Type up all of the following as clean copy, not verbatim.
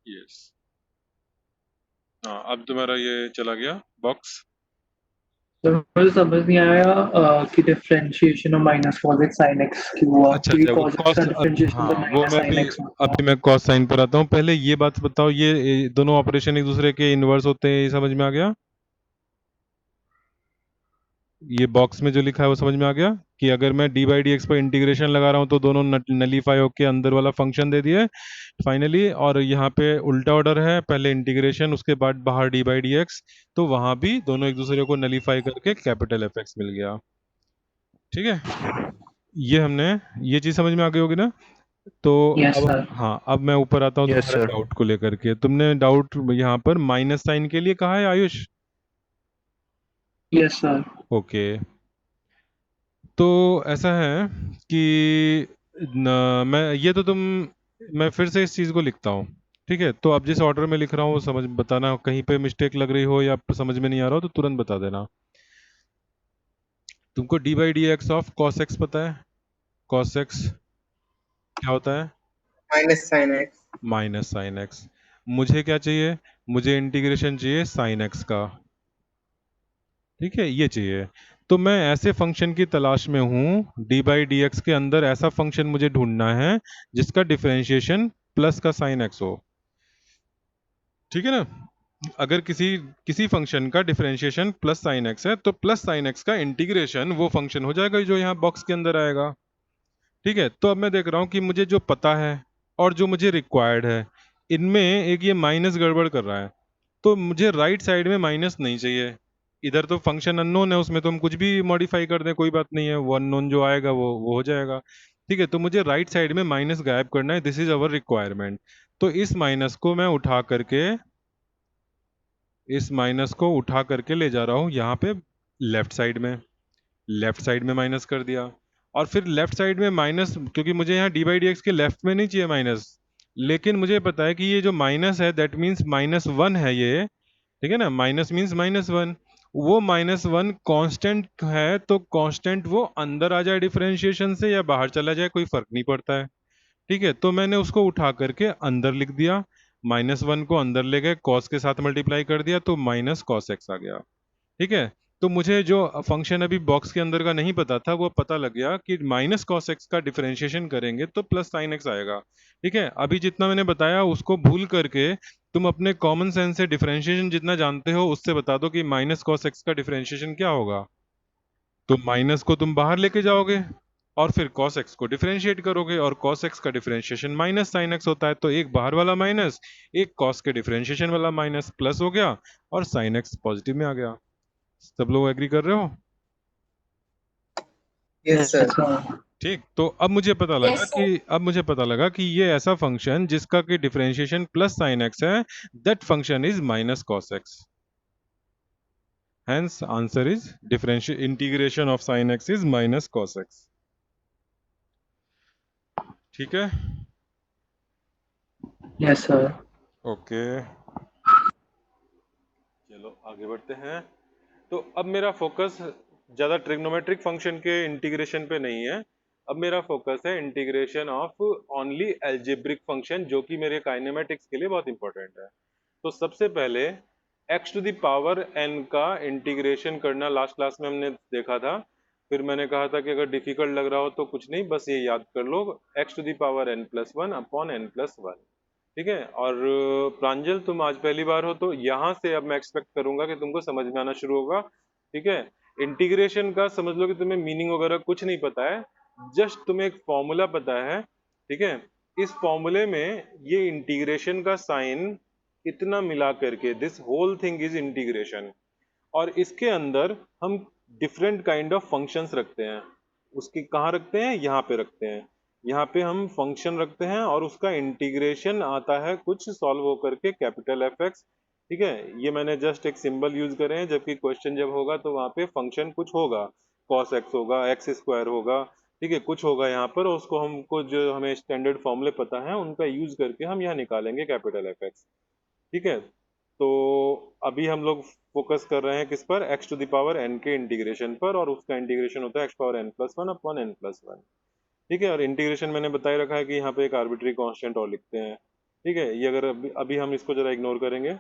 Yes. हाँ, अब तुम्हारा ये चला गया बॉक्स। तो मुझे समझ नहीं आया कि डिफरेंशिएशन और minus cos x sine x क्यों हुआ, अच्छा क्योंकि अच्छा, वो कॉस एक्स का कॉस, डिफरेंशिएशन हाँ तो वो माइनस मैं साइन भी एक्स होता है। अभी मैं कॉस साइन पर आता हूँ। पहले ये बात बताओ, ये दोनों ऑपरेशन एक दूसरे के इनवर्स होते हैं, ये समझ में आ गया? ये बॉक्स में जो लिखा है वो समझ में आ गया कि अगर मैं डी बाई डी एक्स पर इंटीग्रेशन लगा रहा हूँ तो दोनों नलीफाई होके अंदर वाला फंक्शन दे दिए फाइनली। और यहाँ पे उल्टा ऑर्डर है, पहले इंटीग्रेशन उसके बाद बाहर डी बाई डी एक्स, तो वहां भी दोनों एक दूसरे को नलीफाई करके कैपिटल एफ एक्स मिल गया। ठीक है, ये हमने, ये चीज समझ में आ गई होगी ना? तो यस अब सर। हाँ, अब मैं ऊपर आता हूँ यस तुम्हारे सर। डाउट को लेकर के। तुमने डाउट यहाँ पर माइनस साइन के लिए कहा है आयुष? Yes sir. ओके, तो ऐसा है कि मैं ये तो तुम, मैं फिर से इस चीज़ को लिखता हूँ। ठीक है, तो अब जिस ऑर्डर में लिख रहा हूँ वो समझ बताना, कहीं पे मिस्टेक लग रही हो या समझ में नहीं आ रहा हो तो तुरंत बता देना। तुमको D by D x of cos x पता है? कॉस एक्स क्या होता है? Minus sine x. Minus sine x. मुझे क्या चाहिए? मुझे इंटीग्रेशन चाहिए साइन एक्स का। ठीक है, ये चाहिए। तो मैं ऐसे फंक्शन की तलाश में हूँ, डी बाई डी एक्स के अंदर ऐसा फंक्शन मुझे ढूंढना है जिसका डिफरेंशिएशन प्लस का साइन एक्स हो। ठीक है ना? अगर किसी किसी फंक्शन का डिफरेंशिएशन प्लस साइन एक्स है तो प्लस साइन एक्स का इंटीग्रेशन वो फंक्शन हो जाएगा जो यहाँ बॉक्स के अंदर आएगा। ठीक है, तो अब मैं देख रहा हूँ कि मुझे जो पता है और जो मुझे रिक्वायर्ड है, इनमें एक ये माइनस गड़बड़ कर रहा है। तो मुझे राइट साइड में माइनस नहीं चाहिए। इधर तो फंक्शन अननोन है, उसमें तो हम कुछ भी मॉडिफाई कर दें कोई बात नहीं है, वो अननोन जो आएगा वो हो जाएगा। ठीक है, तो मुझे राइट साइड में माइनस गायब करना है, दिस इज अवर रिक्वायरमेंट। तो इस माइनस को उठा करके ले जा रहा हूँ यहाँ पे लेफ्ट साइड में। लेफ्ट साइड में माइनस कर दिया। और फिर लेफ्ट साइड में माइनस, क्योंकि मुझे यहाँ डी बाई डी एक्स के लेफ्ट में नहीं चाहिए माइनस, लेकिन मुझे पता है कि ये जो माइनस है दैट मीन्स माइनस वन है ये। ठीक है ना, माइनस मीन्स माइनस वन। वो माइनस वन कांस्टेंट है, तो कांस्टेंट वो अंदर आ जाए डिफरेंशिएशन से या बाहर चला जाए कोई फर्क नहीं पड़ता है। ठीक है, तो मैंने उसको उठा करके अंदर लिख दिया। माइनस वन को अंदर ले गए, कॉस के साथ मल्टीप्लाई कर दिया तो माइनस कॉस एक्स आ गया। ठीक है, तो मुझे जो फंक्शन अभी बॉक्स के अंदर का नहीं पता था वो पता लग गया कि माइनस कॉस एक्स का डिफरेंशिएशन करेंगे तो प्लस साइन एक्स आएगा। ठीक है, अभी जितना मैंने बताया उसको भूल करके तुम अपने कॉमन सेंस से डिफरेंशिएशन जितना जानते हो उससे बता दो कि माइनस कॉस एक्स का डिफरेंशिएशन क्या होगा। तो माइनस को तुम बाहर लेके जाओगे और फिर cos x को डिफरेंशिएट करोगे, और cos x का डिफरेंशिएशन माइनस साइन x होता है, तो एक बाहर वाला माइनस, एक cos के डिफरेंशिएशन वाला माइनस, प्लस हो गया और साइन x पॉजिटिव में आ गया। सब लोग एग्री कर रहे हो? Yes yes sir. सर। ठीक, तो अब मुझे पता लगा कि ये ऐसा फंक्शन जिसका कि डिफरेंशिएशन प्लस साइन x है, that function is minus cos x। Hence answer is differential integration of sin x is minus cos x। ठीक है, यस सर। ओके, चलो आगे बढ़ते हैं। तो अब मेरा फोकस ज़्यादा ट्रिग्नोमेट्रिक फंक्शन के इंटीग्रेशन पे नहीं है। अब मेरा फोकस है integration of only algebraic function, जो कि मेरे काइनेमेटिक्स के लिए बहुत इंपॉर्टेंट है। तो सबसे पहले x to the power n का इंटीग्रेशन करना लास्ट क्लास में हमने देखा था। फिर मैंने कहा था कि अगर डिफिकल्ट लग रहा हो तो कुछ नहीं, बस ये याद कर लो, x to the power n plus one upon n plus one. ठीक है, और प्रांजल तुम आज पहली बार हो तो यहाँ से अब मैं एक्सपेक्ट करूंगा कि तुमको समझ में आना शुरू होगा। ठीक है, इंटीग्रेशन का समझ लो कि तुम्हें मीनिंग वगैरह कुछ नहीं पता है, जस्ट तुम्हें एक फॉर्मूला पता है। ठीक है, इस फॉर्मूले में ये इंटीग्रेशन का साइन इतना मिला करके this whole thing is integration. और इसके अंदर हम डिफरेंट काइंड ऑफ फंक्शंस रखते हैं। उसकी कहाँ रखते हैं? यहाँ पे रखते हैं। यहाँ पे हम फंक्शन रखते हैं और उसका इंटीग्रेशन आता है कुछ सॉल्व होकर के कैपिटल एफ एक्स। ठीक है, ये मैंने जस्ट एक सिंबल यूज करे हैं, जबकि क्वेश्चन जब होगा तो वहाँ पे फंक्शन कुछ होगा, कॉस एक्स होगा, एक्स स्क्वायर होगा। ठीक है, कुछ होगा यहाँ पर, और उसको हमको जो हमें स्टैंडर्ड फॉर्मूले पता है उनका यूज करके हम यहाँ निकालेंगे कैपिटल एफ एक्स। ठीक है, तो अभी हम लोग फोकस कर रहे हैं किस पर? x to the power n के इंटीग्रेशन पर, और उसका इंटीग्रेशन होता है x power n plus one upon n plus one. ठीक है, और इंटीग्रेशन मैंने बताए रखा है कि यहाँ पे एक आर्बिट्री कांस्टेंट और लिखते हैं। ठीक है, ये अगर अभी हम इसको जरा इग्नोर करेंगे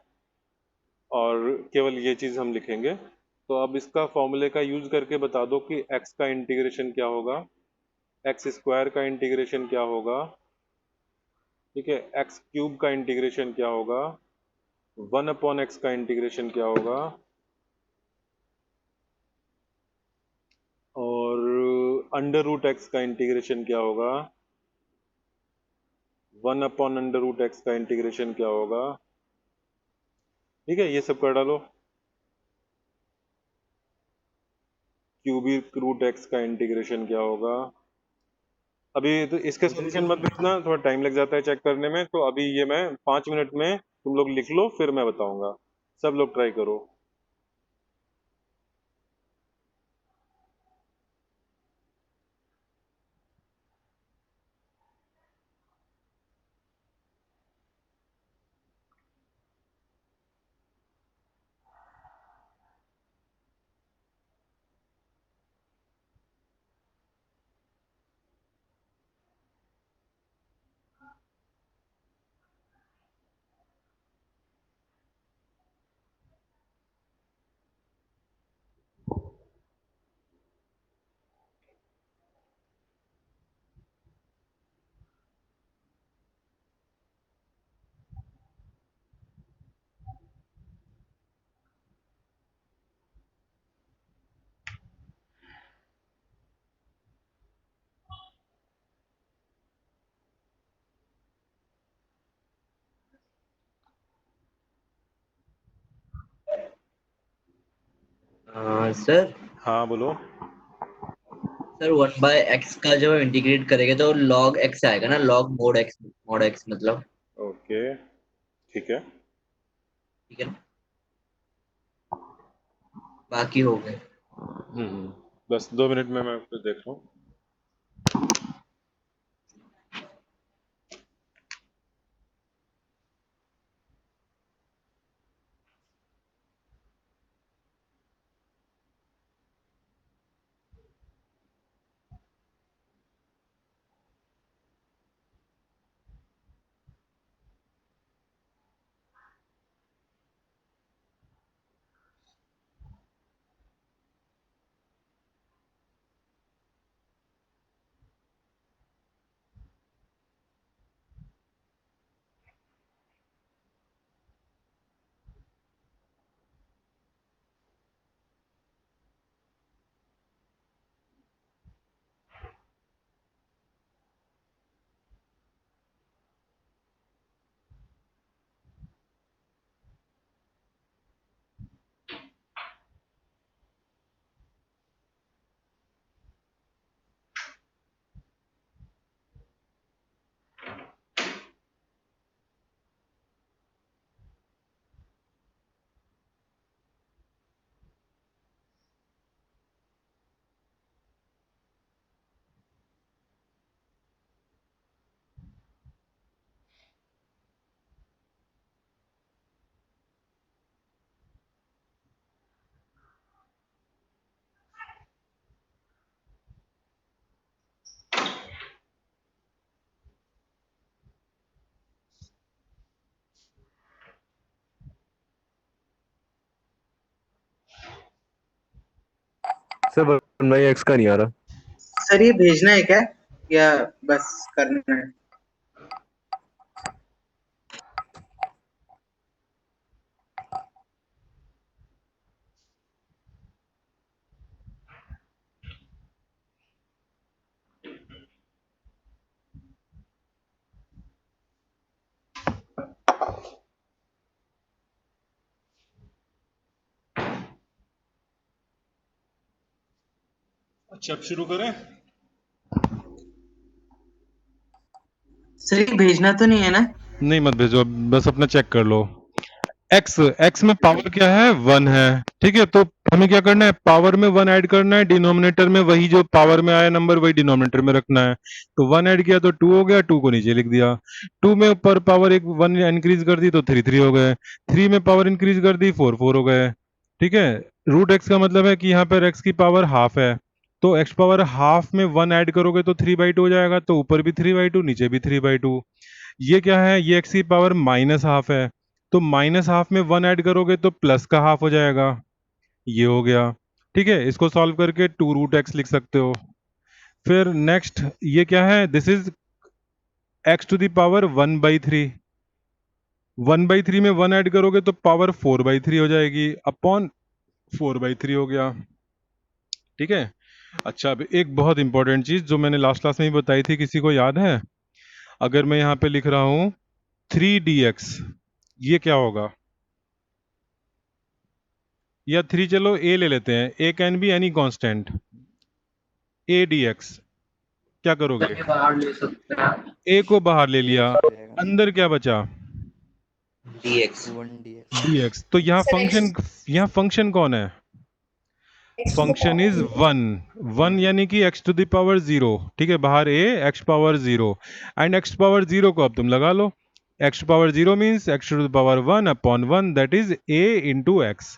और केवल ये चीज़ हम लिखेंगे, तो अब इसका फॉर्मूले का यूज करके बता दो कि एक्स का इंटीग्रेशन क्या होगा, एक्स स्क्वायर का इंटीग्रेशन क्या होगा, ठीक है, एक्स क्यूब का इंटीग्रेशन क्या होगा, 1/x का इंटीग्रेशन क्या होगा, और अंडर रूट एक्स का इंटीग्रेशन क्या होगा, 1/√x का इंटीग्रेशन क्या होगा। ठीक है, ये सब कर डालो। क्यूबिक रूट एक्स का इंटीग्रेशन क्या होगा। अभी तो इसके सोल्यूशन मत भेजना, थोड़ा टाइम लग जाता है चेक करने में, तो अभी ये मैं 5 मिनट में तुम लोग लिख लो, फिर मैं बताऊंगा। सब लोग ट्राई करो। सर हाँ बोलो। सर 1/x का जब इंटीग्रेट करेंगे तो log x आएगा ना, mod x मतलब। ओके, ठीक है। ठीक है ना, बाकी हो गए। बस 2 मिनट में मैं फिर देख रहा हूँ। सर 1/x का नहीं आ रहा। सर ये भेजना है क्या या बस करना है? अच्छा, अब शुरू करें। सर ये भेजना तो नहीं है ना? नहीं मत भेजो, अब बस अपना चेक कर लो। एक्स एक्स में पावर क्या है, 1 है। ठीक है, तो हमें क्या करना है, पावर में 1 ऐड करना है, डिनोमिनेटर में वही जो पावर में आया नंबर वही डिनोमिनेटर में रखना है। तो 1 ऐड किया तो 2 हो गया, 2 को नीचे लिख दिया। 2 में ऊपर पावर एक 1 इंक्रीज कर दी तो 3 3 हो गए। 3 में पावर इंक्रीज कर दी 4 4 हो गए। ठीक है, रूट एक्स का मतलब है कि यहाँ पर एक्स की पावर हाफ है, तो एक्स पावर हाफ में 1 ऐड करोगे तो 3/2 हो जाएगा, तो ऊपर भी 3/2 नीचे भी 3/2। ये क्या है, ये एक्स की पावर माइनस हाफ है, तो माइनस हाफ में 1 ऐड करोगे तो प्लस का हाफ हो जाएगा, ये हो गया। ठीक है, इसको सॉल्व करके 2√x लिख सकते हो। फिर नेक्स्ट ये क्या है, this is x to the power 1/3। 1/3 में 1 ऐड करोगे तो पावर 4/3 हो जाएगी, अपॉन 4/3 हो गया। ठीक है। अच्छा, अब एक बहुत इंपॉर्टेंट चीज जो मैंने लास्ट क्लास में ही बताई थी, किसी को याद है? अगर मैं यहाँ पे लिख रहा हूं 3dx, ये क्या होगा? या 3, चलो a ले लेते हैं, a can be any constant, a dx, क्या करोगे? ये बाहर ले सकते हैं। a को बाहर ले लिया, हो जाएगा अंदर क्या बचा? dx 1dx। dx। तो यहाँ फंक्शन कौन है? फंक्शन इज 1 यानी कि x टू द पावर 0। ठीक है, बाहर a, x power 0, and x power 0 को अब तुम लगा लो, x power 0 means x to the power 1 upon 1, that is a into x.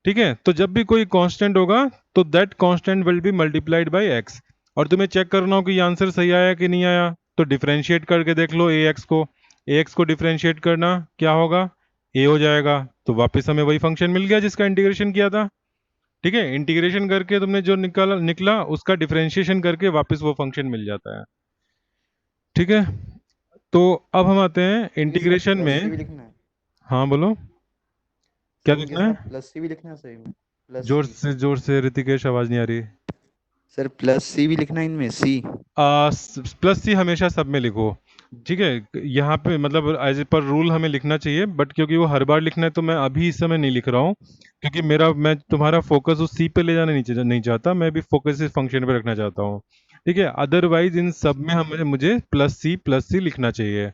ठीक है, तो जब भी कोई कांस्टेंट होगा तो that constant will be multiplied by x। और तुम्हें चेक करना हो कि ये आंसर सही आया कि नहीं आया, तो डिफरेंशिएट करके देख लो ax को डिफरेंशिएट करना क्या होगा, a हो जाएगा, तो वापस हमें वही फंक्शन मिल गया जिसका इंटीग्रेशन किया था। ठीक है, इंटीग्रेशन करके तुमने जो निकला उसका डिफरेंशिएशन करके वापस वो फंक्शन मिल जाता है। ठीक है, तो अब हम आते हैं इंटीग्रेशन प्लस सी भी में। लिखना है, हाँ बोलो, क्या सर उनके लिखना है? साथ प्लस सी भी लिखना है सही में, प्लस जोर सी। से जोर से ऋतिकेश, आवाज नहीं आ रही। सर प्लस सी भी लिखना है इनमें, सी। प्लस सी हमेशा सब में लिखो। ठीक है, यहाँ पे मतलब एज पर रूल हमें लिखना चाहिए, बट क्योंकि वो हर बार लिखना है तो मैं अभी इस समय नहीं लिख रहा हूँ, क्योंकि मैं तुम्हारा फोकस उस सी पे ले जाना नहीं चाहता, मैं भी फोकस इस फंक्शन पे रखना चाहता हूँ। ठीक है, अदरवाइज इन सब में हमें मुझे प्लस सी लिखना चाहिए।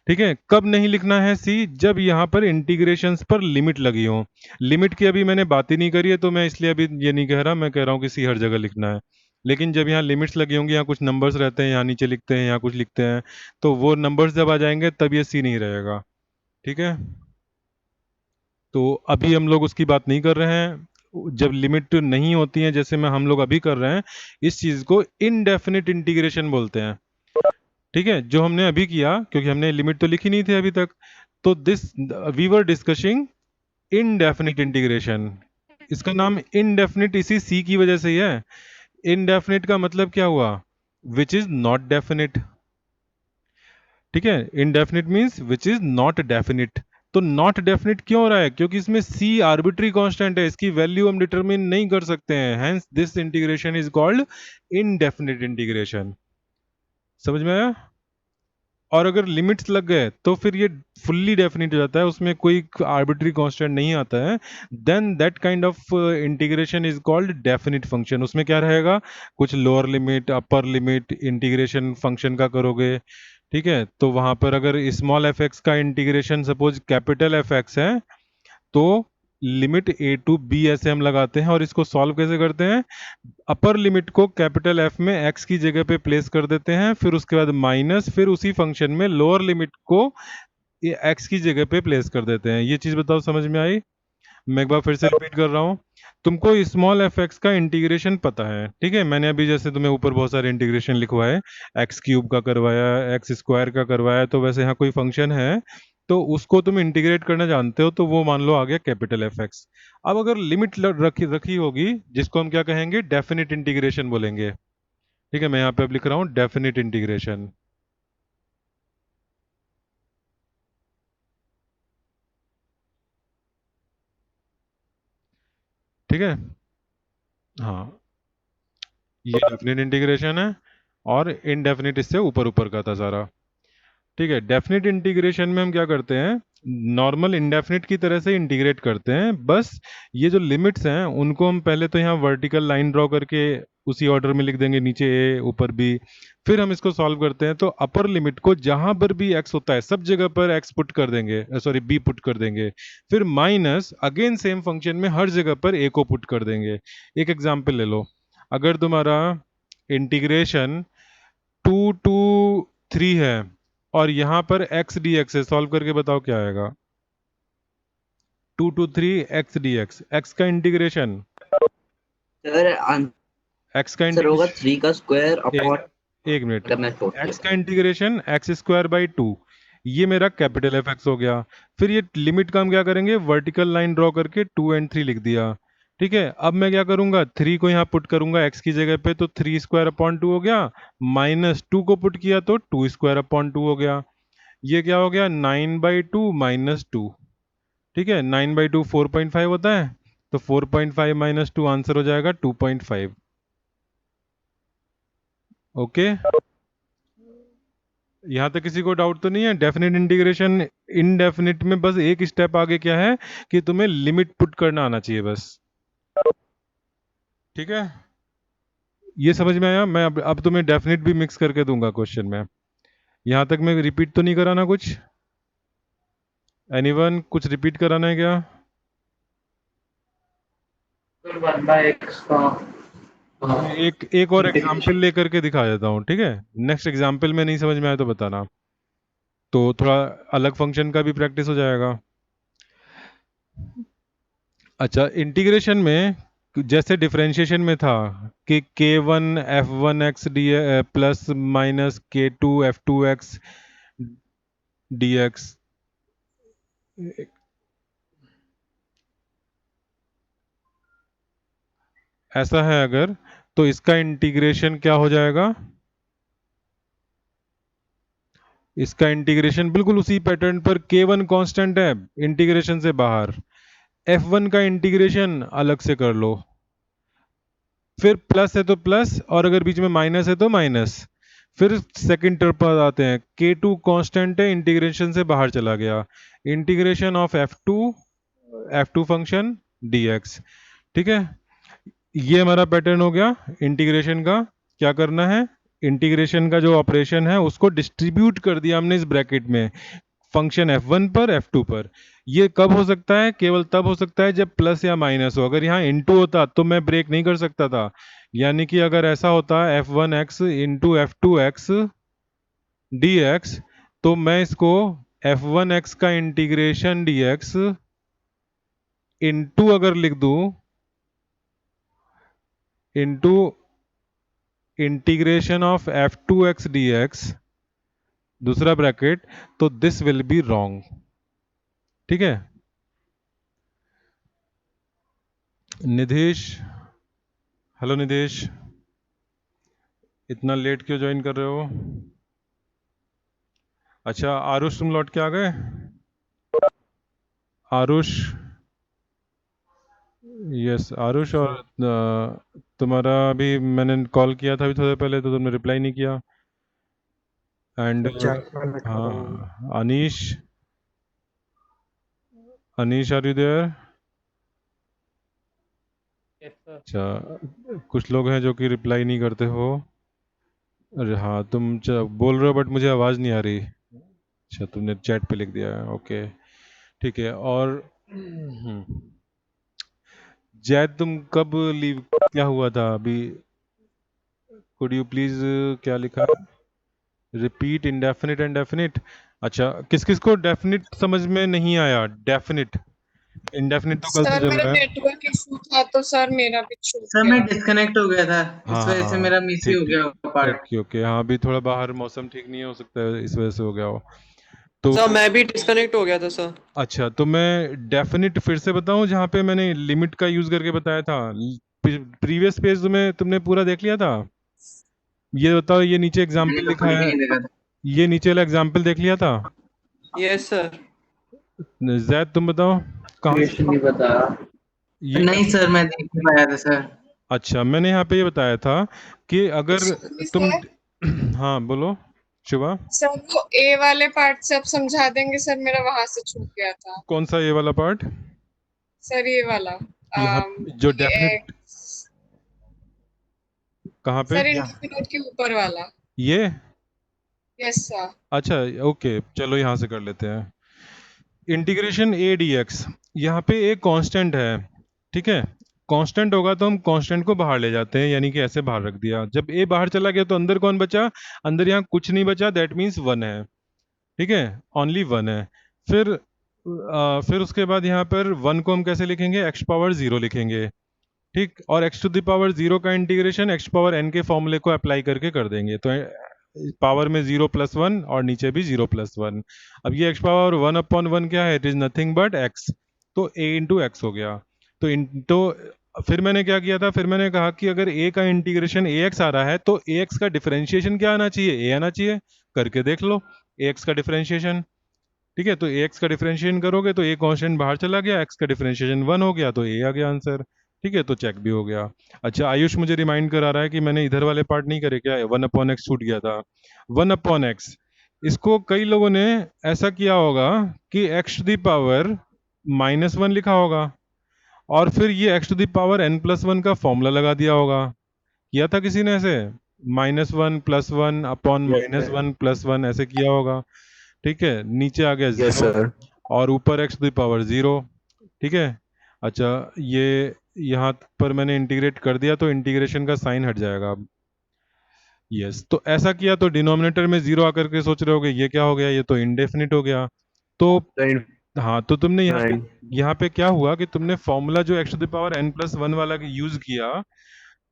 ठीक है, कब नहीं लिखना है सी? जब यहाँ पर इंटीग्रेशंस पर लिमिट लगी हो। लिमिट की अभी मैंने बात ही नहीं करी है, तो मैं इसलिए अभी ये नहीं कह रहा, मैं कह रहा हूँ कि सी हर जगह लिखना है। लेकिन जब यहाँ लिमिट्स लगी होंगी, यहाँ कुछ नंबर्स रहते हैं, यहाँ नीचे लिखते हैं, यहाँ कुछ लिखते हैं, तो वो नंबर्स जब आ जाएंगे तब ये सी नहीं रहेगा। ठीक है, तो अभी हम लोग उसकी बात नहीं कर रहे हैं। जब लिमिट नहीं होती है, जैसे में हम लोग अभी कर रहे हैं, इस चीज को इनडेफिनिट इंटीग्रेशन बोलते हैं। ठीक है, जो हमने अभी किया, क्योंकि हमने लिमिट तो लिखी नहीं थी अभी तक, तो this we were discussing indefinite integration. इसका नाम इनडेफिनिट इसी सी की वजह से ही है। इनडेफिनिट का मतलब क्या हुआ? Which is not definite. ठीक है, indefinite means which is not definite. तो नॉट डेफिनिट क्यों हो रहा है? क्योंकि इसमें सी आर्बिट्री कांस्टेंट है, इसकी वैल्यू हम डिटरमिन नहीं कर सकते हैं, hence this integration is called indefinite integration. समझ में आया? और अगर लिमिट्स लग गए तो फिर ये फुल्ली डेफिनिट हो जाता है, उसमें कोई आर्बिट्री कांस्टेंट नहीं आता है, then that kind of integration is called definite function. उसमें क्या रहेगा? कुछ lower limit, upper limit integration function का करोगे। ठीक है, तो वहां पर अगर स्मॉल एफ एक्स का integration suppose capital f x है, तो लिमिट ए टू बी ऐसे हम लगाते हैं, और इसको सॉल्व कैसे करते हैं? अपर लिमिट को कैपिटल एफ में एक्स की जगह पे प्लेस कर देते हैं, फिर उसके बाद माइनस, फिर उसी फंक्शन में लोअर लिमिट को एक्स की जगह पे प्लेस कर देते हैं। ये चीज बताओ, समझ में आई? मैं एक बार फिर से रिपीट कर रहा हूँ। तुमको स्मॉल एफ एक्स का इंटीग्रेशन पता है, ठीक है, मैंने अभी जैसे तुम्हें ऊपर बहुत सारे इंटीग्रेशन लिखवाए, एक्स क्यूब का करवाया, एक्स स्क्वायर का करवाया, तो वैसे यहाँ कोई फंक्शन है तो उसको तुम इंटीग्रेट करना जानते हो, तो वो मान लो आ गया कैपिटल एफ एक्स। अब अगर लिमिट रखी होगी, जिसको हम क्या कहेंगे? डेफिनिट इंटीग्रेशन बोलेंगे। ठीक है, मैं यहाँ पे अब लिख रहा हूँ डेफिनिट इंटीग्रेशन। ठीक है, हाँ, ये डेफिनिट इंटीग्रेशन है, और इनडेफिनिट इससे ऊपर ऊपर का था सारा। ठीक है, डेफिनिट इंटीग्रेशन में हम क्या करते हैं? नॉर्मल इंडेफिनिट की तरह से इंटीग्रेट करते हैं, बस ये जो लिमिट्स हैं उनको हम पहले तो यहाँ वर्टिकल लाइन ड्रॉ करके उसी ऑर्डर में लिख देंगे, नीचे ए ऊपर बी, फिर हम इसको सॉल्व करते हैं। तो अपर लिमिट को जहां पर भी एक्स होता है सब जगह पर एक्स पुट कर देंगे, सॉरी बी पुट कर देंगे, फिर माइनस अगेन सेम फंक्शन में हर जगह पर ए को पुट कर देंगे। एक एग्जांपल ले लो, अगर तुम्हारा इंटीग्रेशन 2 to 3 है और यहाँ पर x dx है, सॉल्व करके बताओ क्या आएगा? 2 to 3 x dx, x का इंटीग्रेशन, सर x का आंसर होगा इंटीग्रेशन 3 का स्क्वायर अपॉन एक मिनट, करना छोड़ x का इंटीग्रेशन x² by 2, ये मेरा कैपिटल एफ एक्स हो गया। फिर ये लिमिट का हम क्या करेंगे, वर्टिकल लाइन ड्रॉ करके 2 और 3 लिख दिया। ठीक है, अब मैं क्या करूंगा, 3 को यहाँ पुट करूंगा एक्स की जगह पे, तो 3² अपॉन 2 हो गया, -2 को पुट किया तो 2² अपॉन 2 हो गया। ये क्या हो गया, 9/2 -2। ठीक है, 9/2 4.5 होता है, तो 4.5 -2 आंसर हो जाएगा 2.5। ओके, यहाँ तक किसी को डाउट तो नहीं है? डेफिनेट इंटीग्रेशन इनडेफिनेट में बस एक स्टेप आगे क्या है कि तुम्हें लिमिट पुट करना आना चाहिए बस। ठीक है, ये समझ में आया? मैं अब तुम्हें डेफिनेट भी मिक्स करके दूंगा क्वेश्चन में। यहाँ तक मैं रिपीट तो नहीं कराना कुछ? एनीवन कुछ रिपीट कराना है क्या? सर 1/x का एक और integration। एग्जाम्पल लेकर के दिखा देता हूँ। ठीक है, नेक्स्ट एग्जाम्पल में नहीं समझ में आया तो बताना, तो थोड़ा अलग फंक्शन का भी प्रैक्टिस हो जाएगा। अच्छा, इंटीग्रेशन में जैसे डिफरेंशिएशन में था कि k1 f1x D plus minus k2 f2x dx, ऐसा है अगर, तो इसका इंटीग्रेशन क्या हो जाएगा? इसका इंटीग्रेशन बिल्कुल उसी पैटर्न पर, k1 कांस्टेंट है इंटीग्रेशन से बाहर, f1 का इंटीग्रेशन अलग से कर लो, फिर प्लस है तो प्लस, और अगर बीच में माइनस है तो माइनस। फिर सेकंड टर्म पर आते हैं, k2 कांस्टेंट है इंटीग्रेशन से बाहर चला गया, integration of f2 function dx। ठीक है, ये हमारा पैटर्न हो गया इंटीग्रेशन का। क्या करना है, इंटीग्रेशन का जो ऑपरेशन है उसको डिस्ट्रीब्यूट कर दिया हमने इस ब्रैकेट में, फंक्शन f1 पर f2 पर। ये कब हो सकता है, केवल तब हो सकता है जब प्लस या माइनस हो। अगर यहाँ इनटू होता तो मैं ब्रेक नहीं कर सकता था, यानी कि अगर ऐसा होता f1x इंटू f2x dx, तो मैं इसको f1x का इंटीग्रेशन dx इंटू अगर लिख दूं into integration of f2x dx दूसरा ब्रैकेट, तो दिस विल बी रॉन्ग। ठीक है, निधेश, हेलो निधेश, इतना लेट क्यों ज्वाइन कर रहे हो? अच्छा, आरुष तुम लौट के आ गए? आरुष, यस आरुष, और तुम्हारा भी मैंने कॉल किया था अभी थोड़ी देर पहले, तो तुमने रिप्लाई नहीं किया। एंड हाँ, Aneesh, Aneesh are you there? अच्छा, कुछ लोग हैं जो कि रिप्लाई नहीं करते हो। अरे हाँ, तुम बोल रहे हो बट मुझे आवाज़ नहीं आ रही। अच्छा, तुमने चैट पे लिख दिया है, ओके ठीक है। और जैद, तुम कब लीव, क्या हुआ था अभी? कुड यू प्लीज, क्या लिखा है, रिपीट इंडेफिनिट एंड डेफिनिट। अच्छा, किस किस को डेफिनिट समझ में नहीं आया? डेफिनिट, इंडेफिनिट तो कल से सर चल मेरा रहा है। नेटवर्क इशू था तो सर मेरा भी छूट सर गया। मैं डिस्कनेक्ट हो गया था, इस हाँ वजह से हाँ मेरा मिस ही ठीक हो ठीक, गया पार्ट। ओके ओके, हाँ अभी थोड़ा बाहर मौसम ठीक नहीं हो सकता है, इस वजह से हो गया हो तो। सर मैं भी डिस्कनेक्ट हो गया था सर। अच्छा, तो मैं डेफिनिट फिर से बताऊं जहाँ पे मैंने लिमिट का यूज करके बताया था। प्रीवियस पेज तुमने पूरा देख लिया था? ये बताओ, ये नीचे मैंने एग्जाम्पल तो लिखा कोई है, नहीं देखा था। ये नीचे वाला एग्जाम्पल देख लिया था? Yes sir. जैद तुम बताओ कहाँ से? इंटीग्रेशन नहीं बताया। ये नहीं सर, मैं देख नहीं पाया था सर। अच्छा, मैंने यहाँ पे ये बताया था कि अगर तुम सर हाँ बोलो शुभा। सर वो ए वाले पार्ट से आप समझा देंगे सर, मेरा वहां से छूट गया था। कौन सा ये वाला पार्ट? सर ये वाला यहाँ जो ये डेफिनेट, कहाँ पे? सर इंडेफिनिट के ऊपर वाला। ये यस सर। अच्छा, ओके चलो यहाँ से कर लेते हैं। इंटीग्रेशन ए डी एक्स, यहाँ पे एक कांस्टेंट है। ठीक है, कांस्टेंट होगा तो हम कांस्टेंट को बाहर ले जाते हैं, यानी कि ऐसे बाहर रख दिया। जब ए बाहर चला गया तो अंदर कौन बचा? अंदर यहाँ कुछ नहीं बचा, दैट मीन्स 1 है। ठीक है, ओनली 1 है। फिर उसके बाद यहाँ पर 1 को हम कैसे लिखेंगे? x पावर 0 लिखेंगे। ठीक, और x टू द पावर 0 का इंटीग्रेशन x पावर n के फॉर्मूले को अप्लाई करके कर देंगे। तो पावर में 0+1 और नीचे भी 0+1। अब ये x पावर 1/1 क्या है? It is nothing but x। तो a इंटू एक्स हो गया। तो फिर मैंने क्या किया था? फिर मैंने कहा कि अगर a का इंटीग्रेशन ax आ रहा है तो ax का डिफरेंशिएशन क्या आना चाहिए? a आना चाहिए। करके देख लो ax का डिफरेंशिएशन। ठीक है, तो ax का डिफरेंशिएशन करोगे तो a कांस्टेंट बाहर चला गया, x का डिफरेंशिएशन 1 हो गया तो a आ गया आंसर। ठीक है, तो चेक भी हो गया। अच्छा, आयुष मुझे रिमाइंड करा रहा है कि मैंने इधर वाले पार्ट नहीं करे क्या? 1/x छूट गया था। 1/x, इसको कई लोगों ने ऐसा किया होगा कि x⁻⁻1 लिखा होगा और फिर ये x⁻n+1 का फॉर्मूला लगा दिया होगा। किया था किसी ने ऐसे? -1+1/-1+1 ऐसे किया होगा। ठीक है, नीचे आ गया यस 0 सर। और ऊपर x⁻0। ठीक है। अच्छा, ये यहाँ पर मैंने इंटीग्रेट कर दिया तो इंटीग्रेशन का साइन हट जाएगा अब। यस, तो ऐसा किया तो डिनोमिनेटर में 0 आकर के सोच रहे होगे ये क्या हो गया? ये तो इंडेफिनिट हो गया। तो हाँ, तो तुमने यहाँ पे क्या हुआ कि तुमने फॉर्मूला जो x⁻n+1 वाला यूज किया।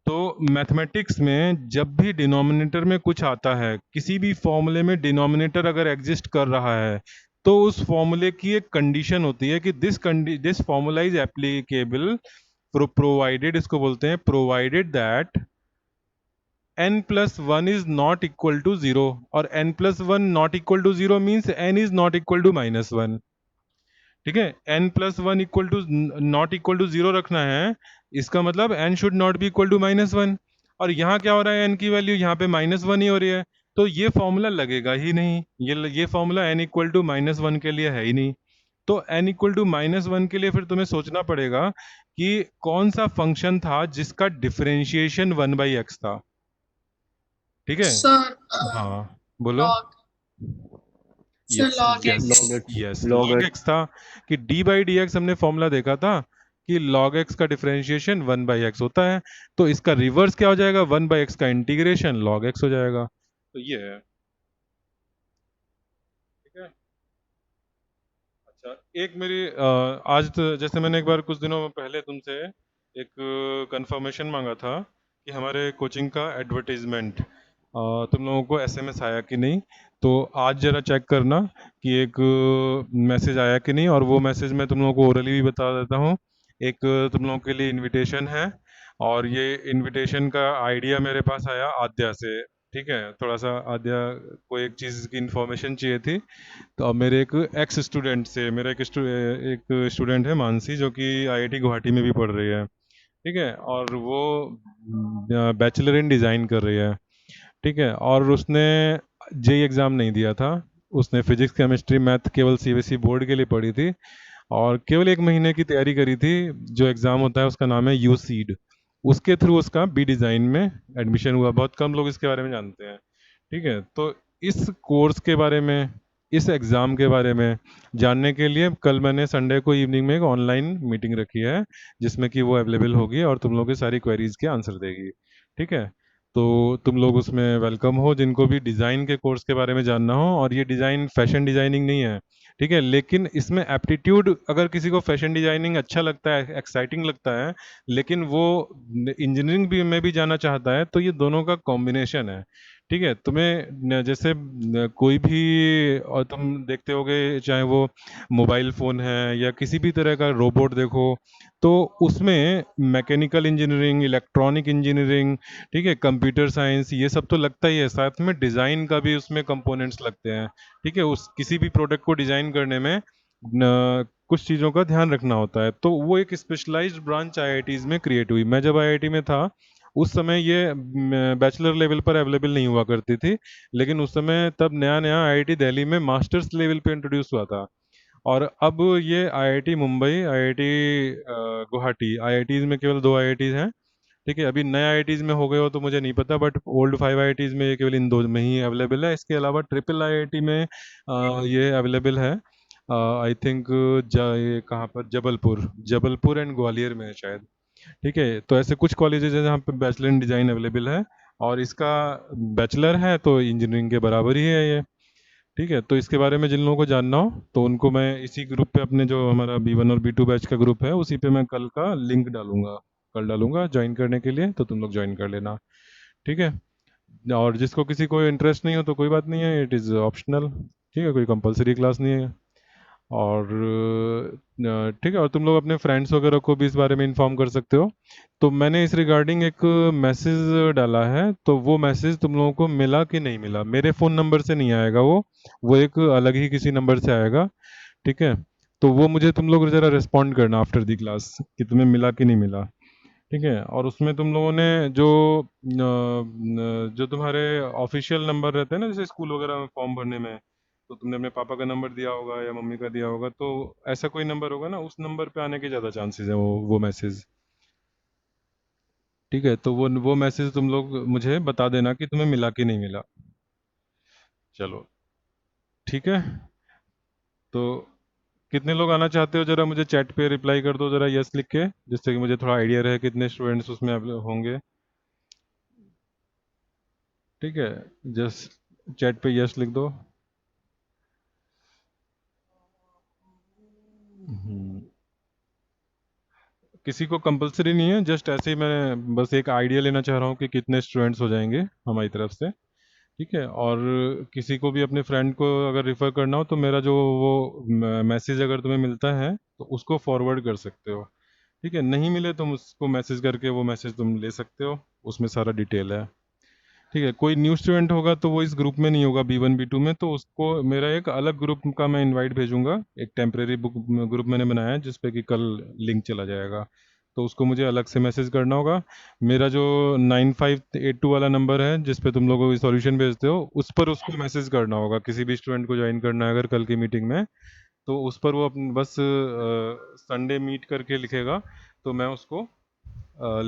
तो मैथमेटिक्स में जब भी डिनोमिनेटर में कुछ आता है, किसी भी फॉर्मूले में डिनोमिनेटर अगर एग्जिस्ट कर रहा है तो उस फॉर्मूले की एक कंडीशन होती है कि this formula is applicable provided, इसको बोलते हैं provided that n+1 is not equal to 0 और n+1 not equal to 0 means n is not equal to -1। ठीक है, n+1 equal to not equal to 0 रखना है, इसका मतलब n should not be equal to -1। और यहाँ क्या हो रहा है? n की वैल्यू यहाँ पे -1 ही हो रही है, तो ये फॉर्मूला लगेगा ही नहीं। ये फॉर्मूला n इक्वल टू -1 के लिए है ही नहीं। तो n इक्वल टू -1 के लिए फिर तुम्हें सोचना पड़ेगा कि कौन सा फंक्शन था जिसका डिफरेंशिएशन 1/x था। ठीक है, सर हाँ बोलो। Sir log x। Yes, log log x था कि d/dx हमने फॉर्मूला देखा था कि log x का डिफरेंशिएशन 1/x होता है। तो इसका रिवर्स क्या हो जाएगा? 1/x का इंटीग्रेशन log x हो जाएगा। तो ये है। ठीक है। अच्छा, एक मेरी आज तो जैसे मैंने एक बार कुछ दिनों पहले तुमसे एक कंफर्मेशन मांगा था कि हमारे कोचिंग का एडवर्टाइजमेंट तुम लोगों को एसएमएस आया कि नहीं। तो आज जरा चेक करना कि एक मैसेज आया कि नहीं, और वो मैसेज मैं तुम लोगों को ओरली भी बता देता हूँ। एक तुम लोगों के लिए इनविटेशन है और ये इनविटेशन का आइडिया मेरे पास आया आद्या से। ठीक है, थोड़ा सा आद्या को एक चीज़ की इन्फॉर्मेशन चाहिए थी। तो अब मेरे एक एक्स स्टूडेंट से, मेरा एक स्टूडेंट है मानसी, जो कि आईआईटी गुवाहाटी में भी पढ़ रही है। ठीक है, और वो बैचलर इन डिज़ाइन कर रही है। ठीक है, और उसने जेई एग्ज़ाम नहीं दिया था। उसने फिजिक्स केमिस्ट्री मैथ केवल सीबीएसई बोर्ड के लिए पढ़ी थी और केवल 1 महीने की तैयारी करी थी। जो एग्ज़ाम होता है उसका नाम है यूसीड। उसके थ्रू उसका बी डिज़ाइन में एडमिशन हुआ। बहुत कम लोग इसके बारे में जानते हैं। ठीक है, तो इस कोर्स के बारे में, इस एग्ज़ाम के बारे में जानने के लिए कल मैंने संडे को इवनिंग में एक ऑनलाइन मीटिंग रखी है जिसमें कि वो अवेलेबल होगी और तुम लोगों की सारी क्वेरीज के आंसर देगी। ठीक है, तो तुम लोग उसमें वेलकम हो जिनको भी डिज़ाइन के कोर्स के बारे में जानना हो। और ये डिज़ाइन फैशन डिज़ाइनिंग नहीं है। ठीक है, लेकिन इसमें एप्टीट्यूड, अगर किसी को फैशन डिज़ाइनिंग अच्छा लगता है, एक्साइटिंग लगता है, लेकिन वो इंजीनियरिंग भी में भी जाना चाहता है, तो ये दोनों का कॉम्बिनेशन है। ठीक है, तुम्हें जैसे कोई भी, और तुम देखते होगे चाहे वो मोबाइल फ़ोन है या किसी भी तरह का रोबोट देखो, तो उसमें मैकेनिकल इंजीनियरिंग, इलेक्ट्रॉनिक इंजीनियरिंग, ठीक है, कंप्यूटर साइंस, ये सब तो लगता ही है। साथ में डिज़ाइन का भी उसमें कंपोनेंट्स लगते हैं। ठीक है, उस किसी भी प्रोडक्ट को डिज़ाइन करने में कुछ चीज़ों का ध्यान रखना होता है। तो वो एक स्पेशलाइज्ड ब्रांच आईआईटीज़ में क्रिएट हुई। मैं जब आईआईटी में था उस समय ये बैचलर लेवल पर अवेलेबल नहीं हुआ करती थी, लेकिन उस समय तब नया नया आईआईटी दिल्ली में मास्टर्स लेवल पे इंट्रोड्यूस हुआ था। और अब ये IIT Mumbai, IIT Guwahati, IITs में केवल 2 आईआईटीज़ हैं। ठीक है, अभी नए आईआईटीज़ में हो गए हो तो मुझे नहीं पता, बट ओल्ड 5 आईआईटीज़ में ये केवल इन 2 में ही अवेलेबल है। इसके अलावा ट्रिपल आईआईटी में ये अवेलेबल है। आई थिंक ये कहाँ पर, जबलपुर एंड ग्वालियर में है शायद। ठीक है, तो ऐसे कुछ कॉलेजेस हैं जहाँ पे बैचलर इन डिज़ाइन अवेलेबल है और इसका बैचलर है तो इंजीनियरिंग के बराबर ही है ये। ठीक है, तो इसके बारे में जिन लोगों को जानना हो तो उनको मैं इसी ग्रुप पे, अपने जो हमारा B1 और B2 बैच का ग्रुप है, उसी पे मैं कल का लिंक डालूंगा, कल डालूंगा ज्वाइन करने के लिए, तो तुम लोग ज्वाइन कर लेना। ठीक है, और जिसको किसी को इंटरेस्ट नहीं हो तो कोई बात नहीं है, इट इज़ ऑप्शनल। ठीक है, कोई कंपलसरी क्लास नहीं है। और ठीक है, और तुम लोग अपने फ्रेंड्स वगैरह को भी इस बारे में इन्फॉर्म कर सकते हो। तो मैंने इस रिगार्डिंग एक मैसेज डाला है, तो वो मैसेज तुम लोगों को मिला कि नहीं मिला? मेरे फ़ोन नंबर से नहीं आएगा वो एक अलग ही किसी नंबर से आएगा। ठीक है, तो वो मुझे तुम लोग ज़रा रिस्पॉन्ड करना आफ्टर दी क्लास कि तुम्हें मिला कि नहीं मिला। ठीक है, और उसमें तुम लोगों ने जो तुम्हारे ऑफिशियल नंबर रहते हैं ना, जैसे स्कूल वगैरह में फॉर्म भरने में, तो तुमने अपने पापा का नंबर दिया होगा या मम्मी का दिया होगा, तो ऐसा कोई नंबर होगा ना, उस नंबर पे आने के ज़्यादा चांसेस है वो मैसेज। ठीक है, तो वो मैसेज तुम लोग मुझे बता देना कि तुम्हें मिला कि नहीं मिला। चलो ठीक है, तो कितने लोग आना चाहते हो जरा मुझे चैट पे रिप्लाई कर दो जरा, यस लिख के, जिससे कि मुझे थोड़ा आइडिया रहे कितने स्टूडेंट्स उसमें होंगे। ठीक है, जस्ट चैट पे यस लिख दो। किसी को कंपलसरी नहीं है, जस्ट ऐसे ही मैं बस एक आइडिया लेना चाह रहा हूँ कि कितने स्टूडेंट्स हो जाएंगे हमारी तरफ से। ठीक है, और किसी को भी अपने फ्रेंड को अगर रिफ़र करना हो तो मेरा जो वो मैसेज अगर तुम्हें मिलता है तो उसको फॉरवर्ड कर सकते हो। ठीक है, नहीं मिले तुम उसको मैसेज करके वो मैसेज तुम ले सकते हो, उसमें सारा डिटेल है। ठीक है, कोई न्यू स्टूडेंट होगा तो वो इस ग्रुप में नहीं होगा B1 B2 में, तो उसको मेरा एक अलग ग्रुप का मैं इनवाइट भेजूंगा। एक टेम्परेरी बुक ग्रुप मैंने बनाया है जिस पे कि कल लिंक चला जाएगा, तो उसको मुझे अलग से मैसेज करना होगा। मेरा जो 9582 वाला नंबर है जिस पे तुम लोगों को सॉल्यूशन भेजते हो, उस पर उसको मैसेज करना होगा। किसी भी स्टूडेंट को ज्वाइन करना है अगर कल की मीटिंग में, तो उस पर वो बस संडे मीट करके लिखेगा, तो मैं उसको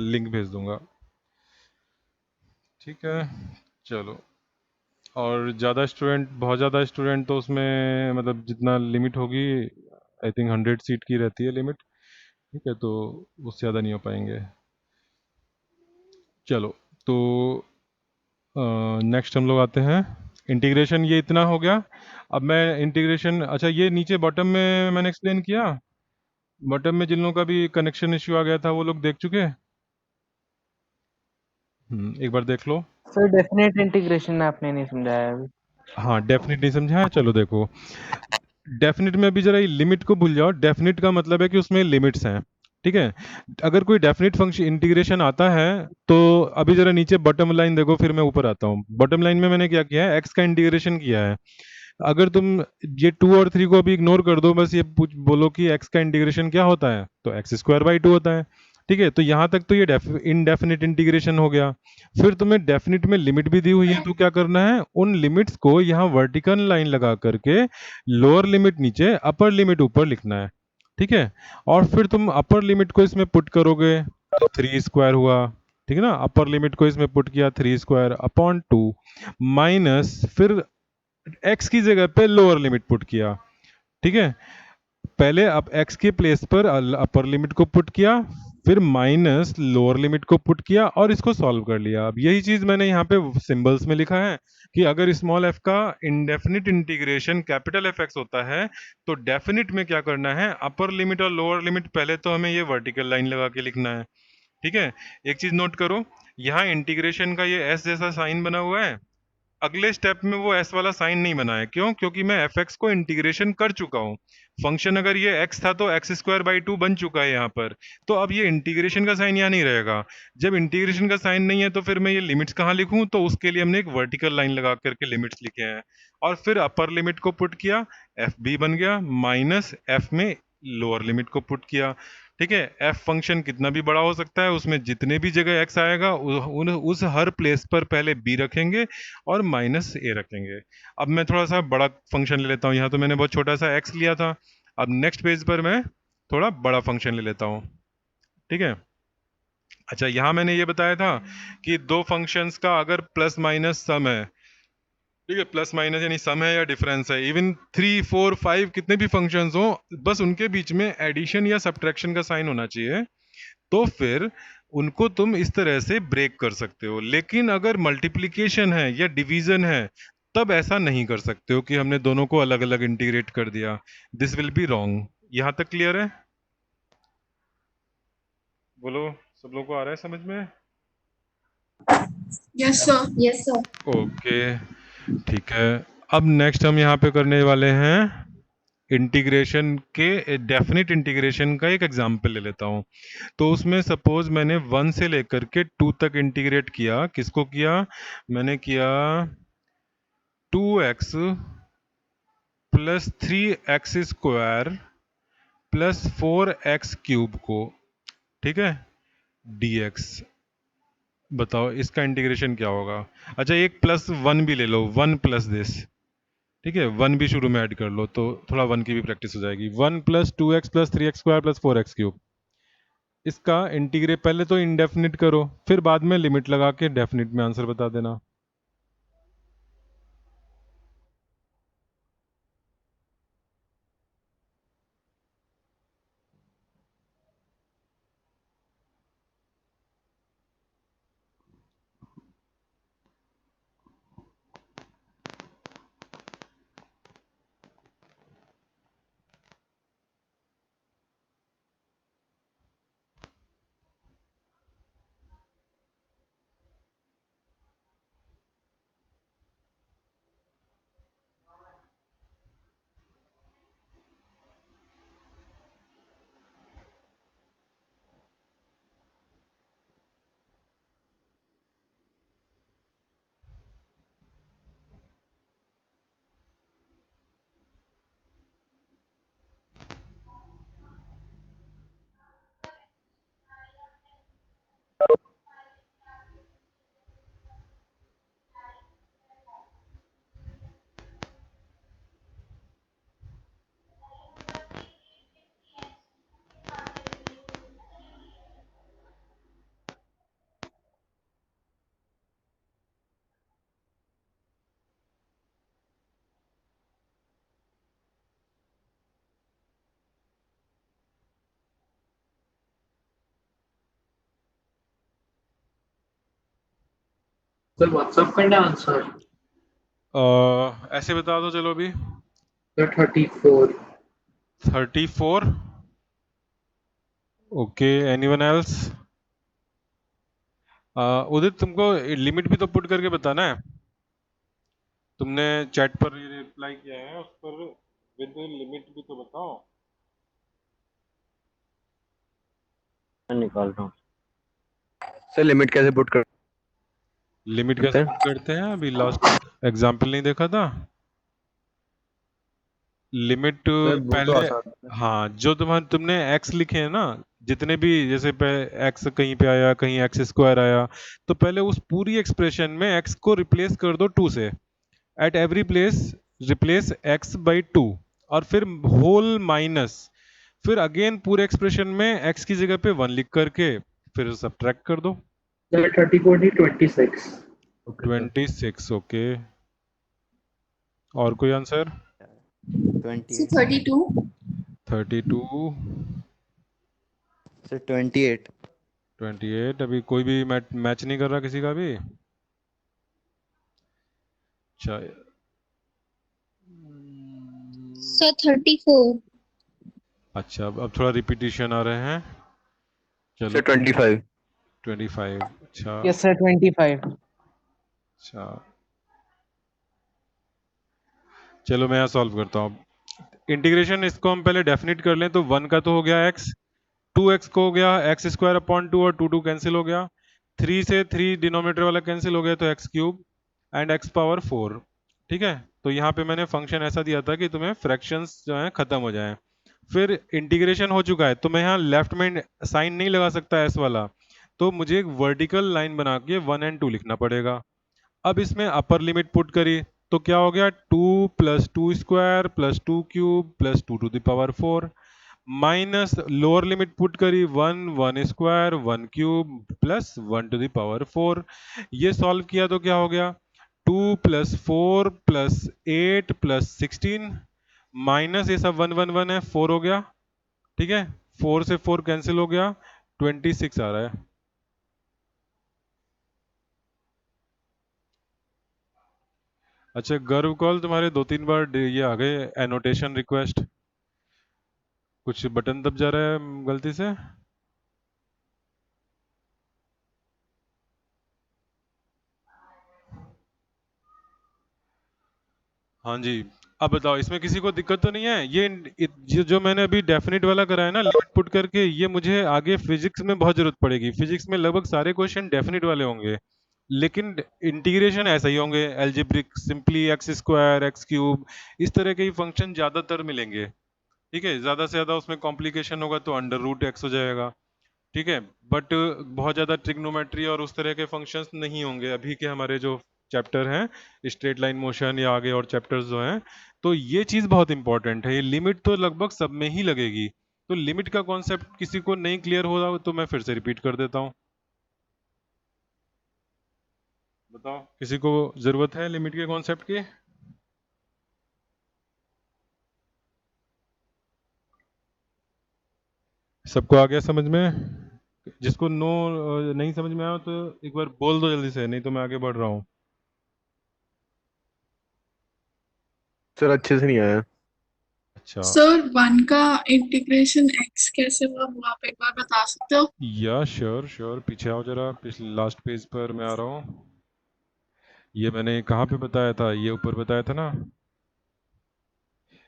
लिंक भेज दूंगा। ठीक है, चलो। और ज़्यादा स्टूडेंट, बहुत ज़्यादा स्टूडेंट तो उसमें मतलब जितना लिमिट होगी, आई थिंक 100 सीट की रहती है लिमिट। ठीक है, तो उससे ज़्यादा नहीं हो पाएंगे। चलो, तो नेक्स्ट हम लोग आते हैं इंटीग्रेशन। ये इतना हो गया। अब मैं इंटीग्रेशन, अच्छा ये नीचे बॉटम में मैंने एक्सप्लेन किया, बॉटम में जिन लोगों का भी कनेक्शन इश्यू आ गया था वो लोग देख चुके हैं? एक बार देख लो। सर डेफिनेट इंटीग्रेशन आपने नहीं समझाया अभी। हाँ, डेफिनेट नहीं समझा है, चलो देखो। डेफिनेट में अभी जरा ये लिमिट को भूल जाओ। डेफिनेट का मतलब है कि उसमें लिमिट्स हैं। ठीक है, अगर कोई डेफिनेट फंक्शन इंटीग्रेशन आता है तो अभी जरा नीचे बॉटम लाइन देखो, फिर मैं ऊपर आता हूँ। बॉटम लाइन में मैंने क्या किया है, एक्स का इंटीग्रेशन किया है। अगर तुम ये 2 और 3 को अभी इग्नोर कर दो, बस ये बोलो कि एक्स का इंटीग्रेशन क्या होता है, तो x²/2 होता है। ठीक है, तो यहाँ तक तो ये इनडेफिनिट इंटीग्रेशन हो गया। फिर तुम्हें डेफिनिट में लिमिट भी दी हुई है, तो क्या करना है, उन लिमिट्स को यहाँ वर्टिकल लाइन लगा करके लोअर लिमिट नीचे, अपर लिमिट ऊपर लिखना है। ठीक है, और फिर तुम अपर लिमिट को इसमें पुट करोगे तो 3² हुआ। ठीक है ना, अपर लिमिट को इसमें पुट किया 3²/2 माइनस, फिर x की जगह पे लोअर लिमिट पुट किया। ठीक है, पहले अब x के प्लेस पर अपर लिमिट को पुट किया, फिर माइनस लोअर लिमिट को पुट किया और इसको सॉल्व कर लिया। अब यही चीज मैंने यहाँ पे सिंबल्स में लिखा है कि अगर स्मॉल f का इंडेफिनिट इंटीग्रेशन कैपिटल Fx होता है तो डेफिनिट में क्या करना है, अपर लिमिट और लोअर लिमिट पहले तो हमें ये वर्टिकल लाइन लगा के लिखना है। ठीक है, एक चीज नोट करो, यहाँ इंटीग्रेशन का ये s जैसा साइन बना हुआ है, अगले स्टेप में वो s वाला साइन नहीं बना है। क्यों? क्योंकि मैं fx को इंटीग्रेशन कर चुका हूँ। फंक्शन अगर ये x था तो x²/2 बन चुका है यहाँ पर, तो अब ये इंटीग्रेशन का साइन यहाँ नहीं रहेगा। जब इंटीग्रेशन का साइन नहीं है तो फिर मैं ये लिमिट्स कहाँ लिखूँ, तो उसके लिए हमने एक वर्टिकल लाइन लगा करके लिमिट्स लिखे हैं। और फिर अपर लिमिट को पुट किया, एफ बी बन गया, माइनस एफ में लोअर लिमिट को पुट किया। ठीक है, एफ फंक्शन कितना भी बड़ा हो सकता है, उसमें जितने भी जगह एक्स आएगा उस हर प्लेस पर पहले बी रखेंगे और माइनस ए रखेंगे। अब मैं थोड़ा सा बड़ा फंक्शन ले लेता हूँ, यहाँ तो मैंने बहुत छोटा सा एक्स लिया था। अब नेक्स्ट पेज पर मैं थोड़ा बड़ा फंक्शन ले लेता हूँ। ठीक है, अच्छा यहाँ मैंने ये बताया था कि दो फंक्शंस का अगर प्लस माइनस सम है, ठीक है, प्लस माइनस यानी सम है या डिफरेंस है, इवन 3 4 5 कितने भी फंक्शंस हो, बस उनके बीच में एडिशन या सब्ट्रैक्शन का साइन होना चाहिए, तो फिर उनको तुम इस तरह से ब्रेक कर सकते हो। लेकिन अगर मल्टीप्लिकेशन है या डिवीजन है तब ऐसा नहीं कर सकते हो कि हमने दोनों को अलग अलग इंटीग्रेट कर दिया। This will be wrong. यहां तक क्लियर है? बोलो, सब लोगों को आ रहा है समझ में? Yes sir. ओके, ठीक है। अब नेक्स्ट हम यहाँ पे करने वाले हैं इंटीग्रेशन के, डेफिनिट इंटीग्रेशन का एक एग्जांपल ले लेता हूँ। तो उसमें सपोज मैंने 1 से लेकर के 2 तक इंटीग्रेट किया। किसको किया? मैंने किया 2x plus 3x square plus 4x cube को, ठीक है, dx। बताओ इसका इंटीग्रेशन क्या होगा? अच्छा, एक प्लस 1 भी ले लो, 1 प्लस दिस, ठीक है, 1 भी शुरू में ऐड कर लो तो थोड़ा 1 की भी प्रैक्टिस हो जाएगी। 1 plus 2x plus 3x square plus 4x cube. इसका इंटीग्रेट पहले तो इनडेफिनिट करो, फिर बाद में लिमिट लगा के डेफिनिट में आंसर बता देना। सर व्हाट्सएप करना आंसर। ऐसे बता दो चलो अभी। Sir 34। 34। Okay, anyone else? Udit, तुमको लिमिट भी तो पुट करके बताना है। तुमने चैट पर रिप्लाई किया है, उस पर विद लिमिट भी तो बताओ। निकाल रहा हूँ सर। लिमिट कैसे पुट कर लिमिट सकते कैसे हैं? पुट करते हैं? अभी लास्ट एग्जाम्पल नहीं देखा था? लिमिट सर वो तो पहले, आसान है। हाँ, जो तुमने x लिखे हैं ना, जितने भी, जैसे पे x कहीं पे आया, कहीं एक्स स्क्वायर आया, तो पहले उस पूरी एक्सप्रेशन में x को रिप्लेस कर दो 2 से। At every place replace x by 2, और फिर होल माइनस, फिर अगेन पूरे एक्सप्रेशन में x की जगह पे 1 लिख करके फिर सब्ट्रैक्ट कर दो। सर 34 नहीं 26। Okay sir. 26। ओके, और कोई आंसर? 28 32। 32। सर 28 28। अभी कोई भी मैच नहीं कर रहा किसी का भी? अच्छा, सर 34। अच्छा, अब थोड़ा रिपीटिशन आ रहे हैं। चलो, सर 25। 25। अच्छा, यस सर 25। अच्छा, चलो मैं यहाँ सॉल्व करता हूँ। इंटीग्रेशन इसको हम पहले डेफिनेट कर लें तो 1 का तो हो गया x, 2x को हो गया एक्स स्क्वायर अपॉन 2, और 2 कैंसिल हो गया, 3 से 3 डिनोमिनेटर वाला कैंसिल हो गया तो x cube and x power 4। ठीक है, तो यहाँ पे मैंने फंक्शन ऐसा दिया था कि तुम्हें फ्रैक्शंस जो है खत्म हो जाएं। फिर इंटीग्रेशन हो चुका है तो मैं यहाँ लेफ्ट में साइन नहीं लगा सकता s वाला, तो मुझे एक वर्टिकल लाइन बना के 1 एंड 2 लिखना पड़ेगा। अब इसमें अपर लिमिट पुट करी तो क्या हो गया? 2 plus 2 square plus 2 cube plus 2 to the power 4, minus lower limit put करी 1 1 square 1 cube plus 1 to the power 4। ये सॉल्व किया तो क्या हो गया? 2 प्लस 4 प्लस 8 प्लस 16, माइनस ये सब 1 1 1 है, 4 हो गया। ठीक है, 4 से 4 कैंसिल हो गया, 26 आ रहा है। अच्छा, गर्व कॉल, तुम्हारे 2-3 बार ये आ गए एनोटेशन रिक्वेस्ट, कुछ बटन दब जा रहा है गलती से? हाँ जी। अब बताओ इसमें किसी को दिक्कत तो नहीं है? ये जो मैंने अभी डेफिनेट वाला करा है ना लिमिट पुट करके, ये मुझे आगे फिजिक्स में बहुत जरूरत पड़ेगी। फिजिक्स में लगभग सारे क्वेश्चन डेफिनेट वाले होंगे, लेकिन इंटीग्रेशन ऐसा ही होंगे, algebraic, simply x square, x cube, इस तरह के ही फंक्शन ज्यादातर मिलेंगे। ठीक है, ज्यादा से ज्यादा उसमें कॉम्प्लिकेशन होगा तो अंडर रूट एक्स हो जाएगा। ठीक है, बट बहुत ज़्यादा ट्रिग्नोमेट्री और उस तरह के फंक्शंस नहीं होंगे अभी के हमारे जो चैप्टर हैं, स्ट्रेट लाइन मोशन या आगे और चैप्टर्स जो हैं। तो ये चीज़ बहुत इंपॉर्टेंट है, ये लिमिट तो लगभग सब में ही लगेगी। तो लिमिट का कॉन्सेप्ट किसी को नहीं क्लियर हो रहा तो मैं फिर से रिपीट कर देता हूँ। बताओ किसी को ज़रूरत है लिमिट के कॉन्सेप्ट की? सबको आ गया समझ में? जिसको नो नहीं समझ में आया तो एक बार बोल दो जल्दी से, नहीं तो मैं आगे बढ़ रहा हूँ। सर अच्छे से नहीं आया। अच्छा, सर 1 का इंटीग्रेशन x कैसे हुआ वो आप एक बार बता सकते हो? या श्योर श्योर, पीछे आओ जरा, पिछले लास्ट पेज पर मैं आ रहा हूँ। ये मैंने कहाँ पे बताया था? ये ऊपर बताया था ना,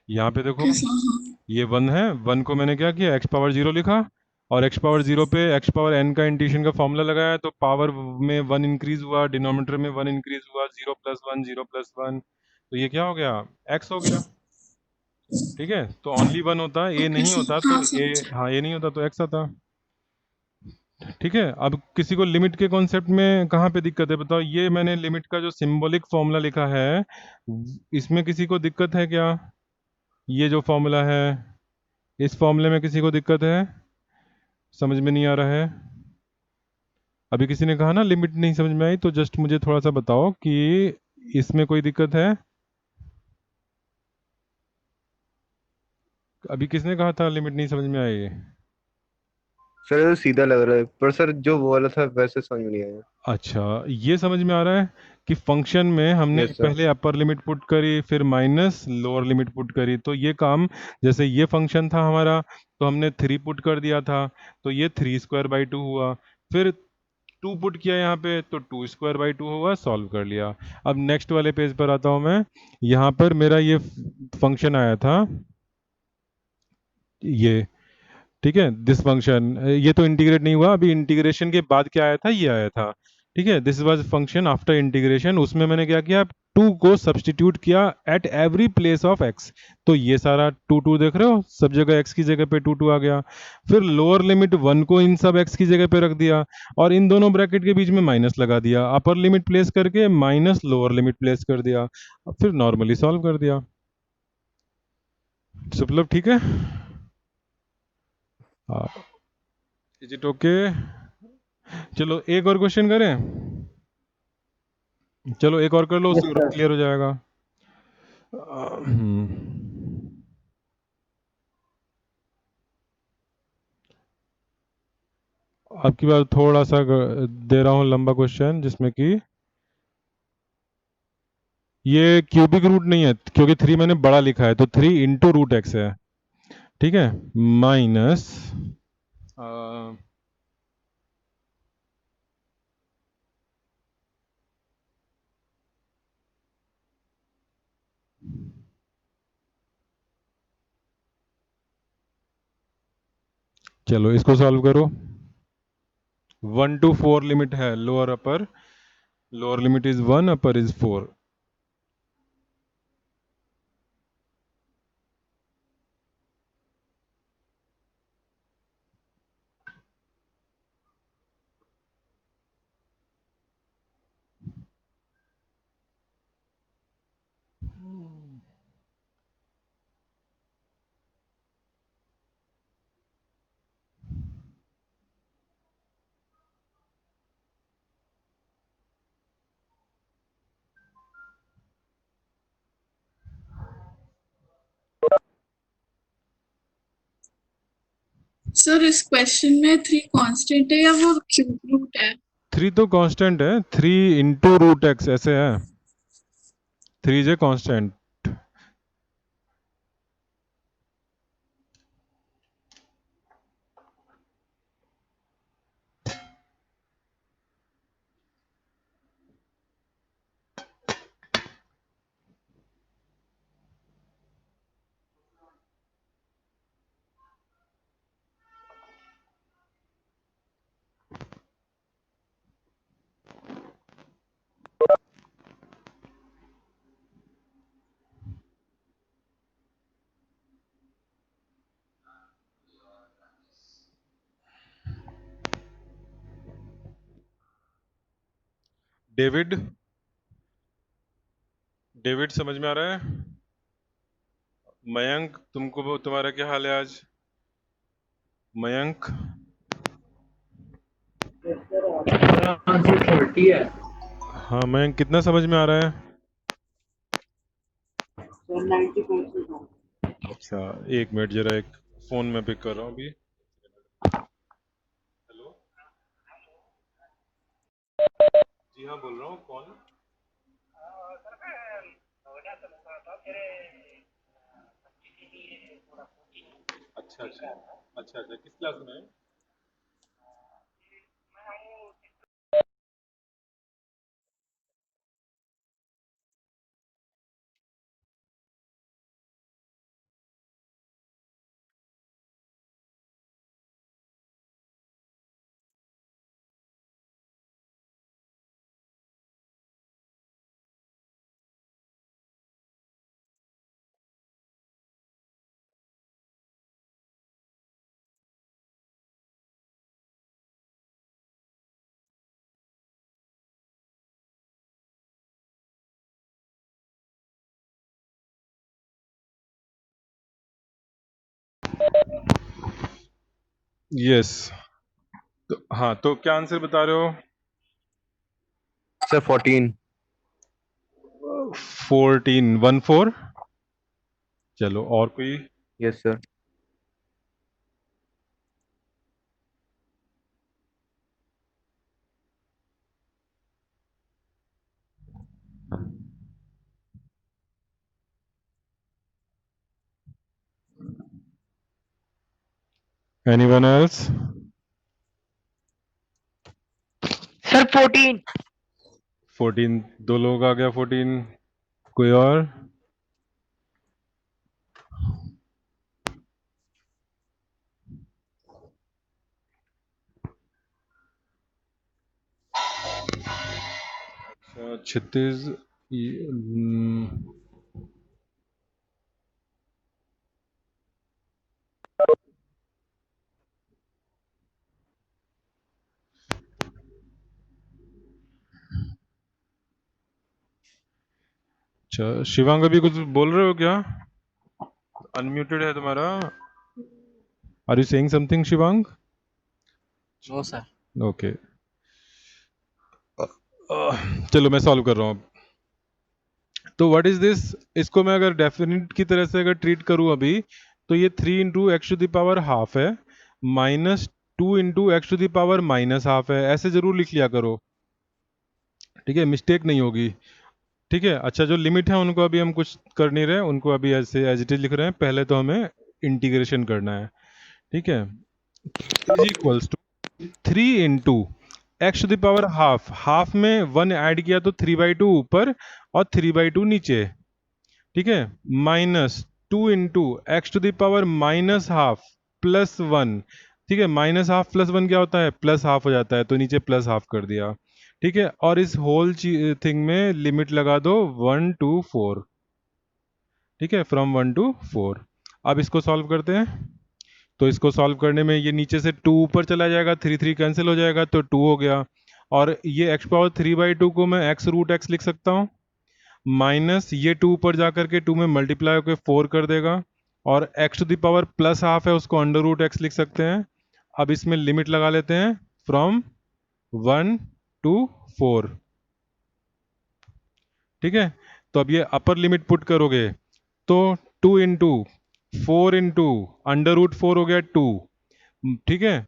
यहाँ पे देखो, कैसा? हाँ। ये 1 है। 1 को मैंने क्या किया, एक्स पावर 0 लिखा, और एक्स पावर 0 पे एक्स पावर n का इंटीग्रेशन का फॉर्मूला लगाया, तो पावर में 1 इंक्रीज हुआ, डिनोमिनेटर में 1 इंक्रीज हुआ, 0 प्लस 1, 0 प्लस 1, तो ये क्या हो गया, x हो गया। ठीक है, तो ओनली 1 होता, ए ओके नहीं सर, होता तो हाँ ए, समझ। हाँ ए नहीं होता तो x आता। ठीक है, अब किसी को लिमिट के कॉन्सेप्ट में कहाँ पे दिक्कत है बताओ? ये मैंने लिमिट का जो सिंबॉलिक फॉर्मूला लिखा है, इसमें किसी को दिक्कत है क्या? ये जो फॉर्मूला है, इस फॉर्मूले में किसी को दिक्कत है? समझ में नहीं आ रहा है? अभी किसी ने कहा ना लिमिट नहीं समझ में आई, तो जस्ट मुझे थोड़ा सा बताओ कि इसमें कोई दिक्कत है? अभी किसने कहा था लिमिट नहीं समझ में आई? सर ये तो सीधा लग रहा है, पर सर जो वो वाला था वैसे समझ में नहीं आया। अच्छा, ये समझ में आ रहा है कि फंक्शन में हमने यस सर। पहले अपर लिमिट पुट करी, फिर माइनस लोअर लिमिट पुट करी, तो ये काम, जैसे ये फंक्शन था हमारा, तो हमने 3 पुट कर दिया था, तो ये 3² बाई 2 हुआ। फिर 2 पुट किया यहाँ पे, तो 2² बाई 2 हुआ, सॉल्व कर लिया। अब नेक्स्ट वाले पेज पर आता हूँ मैं। यहाँ पर मेरा ये फंक्शन आया था, ये, ठीक है, दिस फंक्शन, ये तो इंटीग्रेट नहीं हुआ, अभी इंटीग्रेशन के बाद क्या आया था, ये आया था। ठीक है, this was function after integration, उसमें मैंने क्या किया, 2 को सब्स्टिट्यूट किया at every place of x, तो ये सारा 2 2 देख रहे हो, सब जगह x की जगह पे 2 2 आ गया। फिर लोअर लिमिट 1 को इन सब x की जगह पे रख दिया, और इन दोनों ब्रैकेट के बीच में माइनस लगा दिया, अपर लिमिट प्लेस करके माइनस लोअर लिमिट प्लेस कर दिया, फिर नॉर्मली सॉल्व कर दिया। मतलब ठीक है, इज इट ओके? चलो एक और क्वेश्चन करें, चलो एक और कर लो, यस उससे सर। क्लियर हो जाएगा। अब की बार थोड़ा सा दे रहा हूँ लंबा क्वेश्चन, जिसमें कि ये क्यूबिक रूट नहीं है, क्योंकि 3 मैंने बड़ा लिखा है, तो 3 इंटू रूट एक्स है। ठीक है, माइनस, चलो इसको सॉल्व करो। 1 to 4 लिमिट है, lower upper, lower limit is 1, upper is 4। Sir इस क्वेश्चन में 3 कांस्टेंट है या वो क्यूब रूट है? 3 तो कांस्टेंट है, 3 इंटू रूट एक्स ऐसे है, 3 is a constant. David David समझ में आ रहा है? मयंक तुम्हारा क्या हाल है आज? मयंक आंसर 30 है हाँ मयंक कितना समझ में आ रहा है? सर 90%। अच्छा एक मिनट जरा एक फोन में पिक कर रहा हूँ अभी। हेलो जी हाँ बोल रहा हूँ, कौन? अच्छा अच्छा अच्छा अच्छा, किस क्लास में है? यस तो हाँ, तो क्या आंसर बता रहे हो? सर 14। 14 चलो और कोई? Yes sir. Anyone else? Sir 14। 14 दो लोग आ गया 14, कोई और? अच्छा 36 अच्छा शिवांग अभी कुछ बोल रहे हो क्या? अनम्यूटेड है तुम्हारा। Are you saying something Shivang? No sir. Okay चलो मैं सॉल्व कर रहा हूँ अब। तो व्हाट इज दिस? इसको मैं अगर डेफिनेट की तरह से अगर ट्रीट करूँ अभी, तो ये 3 into x to the power half है, minus 2 into x to the power minus half है, ऐसे जरूर लिख लिया करो, ठीक है, मिस्टेक नहीं होगी। ठीक है, अच्छा जो लिमिट है उनको अभी हम कुछ कर नहीं रहे, उनको अभी ऐसे एज इट इज लिख रहे हैं, पहले तो हमें इंटीग्रेशन करना है। ठीक है, is equals to 3 into x to the power half, half में 1 ऐड किया तो 3/2 ऊपर और 3/2 नीचे, ठीक है, minus 2 into x to the power minus half plus 1, ठीक है, माइनस हाफ प्लस 1 क्या होता है? प्लस हाफ हो जाता है, तो नीचे प्लस हाफ कर दिया। ठीक है, और इस होल थिंग में लिमिट लगा दो 1 to 4, ठीक है, फ्रॉम 1 to 4। अब इसको सॉल्व करते हैं, तो इसको सॉल्व करने में ये नीचे से 2 ऊपर चला जाएगा, 3 3 कैंसिल हो जाएगा, तो 2 हो गया, और ये एक्स पावर 3/2 को मैं एक्स रूट एक्स लिख सकता हूँ, माइनस ये 2 ऊपर जाकर के 2 में मल्टीप्लाई होकर 4 कर देगा, और x to the power plus half है उसको अंडर रूट एक्स लिख सकते हैं। अब इसमें लिमिट लगा लेते हैं फ्रॉम 1 to 4, ठीक है, तो अब ये अपर लिमिट पुट करोगे तो 2 इंटू 4 इंटू अंडर रूट 4 हो गया 2, ठीक है,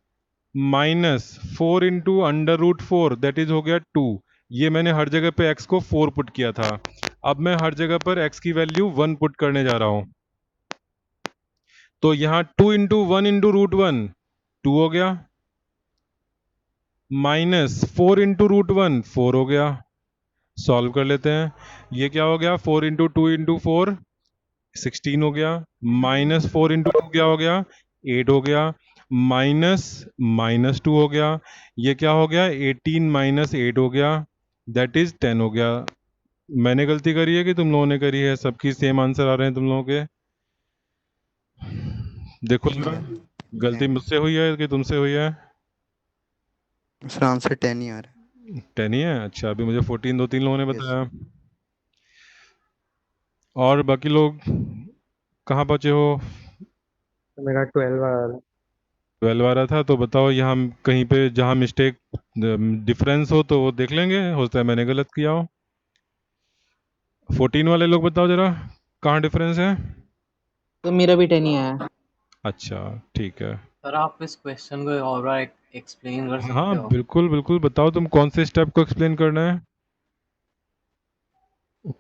minus 4 into under root 4 that is हो गया 2। ये मैंने हर जगह पे x को 4 पुट किया था, अब मैं हर जगह पर x की वैल्यू 1 पुट करने जा रहा हूं, तो यहाँ 2 इंटू 1 इंटू रूट 1 2 हो गया, माइनस 4 इंटू रूट 1 4 हो गया। सॉल्व कर लेते हैं, ये क्या हो गया, 4 इंटू 2 इंटू 4 16 हो गया, माइनस 4 इंटू 2 क्या हो गया, 8 हो गया, माइनस माइनस 2 हो गया, ये क्या हो गया, 18 माइनस 8 हो गया, दैट इज 10 हो गया। मैंने गलती करी है कि तुम लोगों ने करी है? सबकी सेम आंसर आ रहे हैं तुम लोगों के? देखो जरा, गलती मुझसे हुई है कि तुमसे हुई है? सर आंसर 10 ही आ रहा है। 10 ही है। अच्छा, अभी मुझे 14 दो तीन लोगों ने Yes. बताया। और बाकी लोग कहाँ पहुँचे हो? मेरा 12 आ रहा है। 12 आ रहा था, तो बताओ यहाँ कहीं पे जहाँ मिस्टेक डिफरेंस हो तो वो देख लेंगे, होता है मैंने गलत किया हो। 14 वाले लोग बताओ जरा, कहाँ डिफरेंस है? तो मेरा भी 10 ही आया। अच्छा, ठीक है। सर आप इस क्वेश्चन को और बार एक्सप्लेन कर सकते हाँ हो? बिल्कुल बिल्कुल, बताओ तुम कौन से स्टेप को एक्सप्लेन करना है।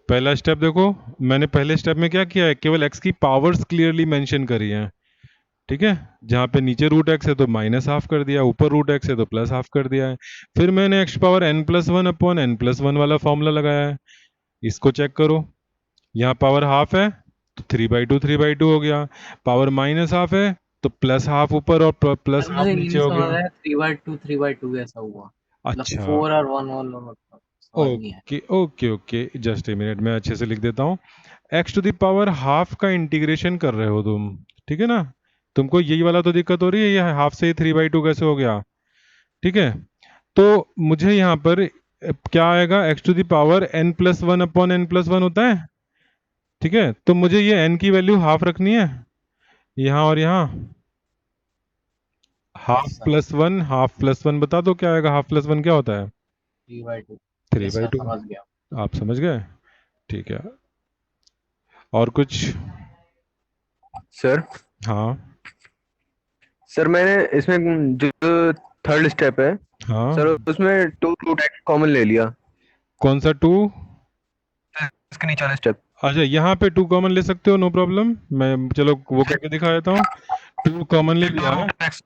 पहला स्टेप देखो, मैंने पहले स्टेप में क्या किया है, केवल एक्स की पावर्स क्लियरली मेंशन करी हैं, ठीक है। जहाँ पे नीचे रूट एक्स है तो माइनस हाफ कर दिया, ऊपर रूट एक्स है तो प्लस हाफ कर दिया है। फिर मैंने x power n plus one upon n plus one वाला फॉर्मूला लगाया है, इसको चेक करो। यहाँ पावर हाफ है तो 3/2 हो गया, पावर माइनस हाफ है तो प्लस हाफ ऊपर और प्लस सर हाफ मुझे ये नीचे नहीं हो समझ गया। आया 3/2 कैसा हुआ? मतलब अच्छा, 4 और 1 मतलब समझ नहीं आया। Okay okay okay, just a minute, मैं अच्छे से लिख देता हूँ। X to the power half का इंटीग्रेशन कर रहे हो तुम, ठीक है ना। तुमको यही वाला तो दिक्कत हो रही है, ये हाफ से 3/2 कैसे हो गया, ठीक है। तो मुझे यहाँ पर क्या आएगा, x to the power n plus one upon n plus one होता है, ठीक है। तो मुझे ये एन की वैल्यू हाफ रखनी है यहाँ और यहाँ। हाफ सर प्लस वन बता दो क्या आएगा, हाफ प्लस वन क्या होता है? 3/2। Three yes by sir two समझ गया। आप समझ गए, ठीक है। और कुछ? सर हाँ सर मैंने इसमें जो थर्ड स्टेप है हाँ, सर, उसमें 2 रूट एक्स कॉमन ले लिया। कौन सा 2? इसके नीचे वाला स्टेप। अच्छा, यहाँ पे 2 कॉमन ले सकते हो, नो प्रॉब्लम, मैं चलो वो करके दिखा देता हूँ। 2 कॉमन ले 2 लिया रूट एक्स।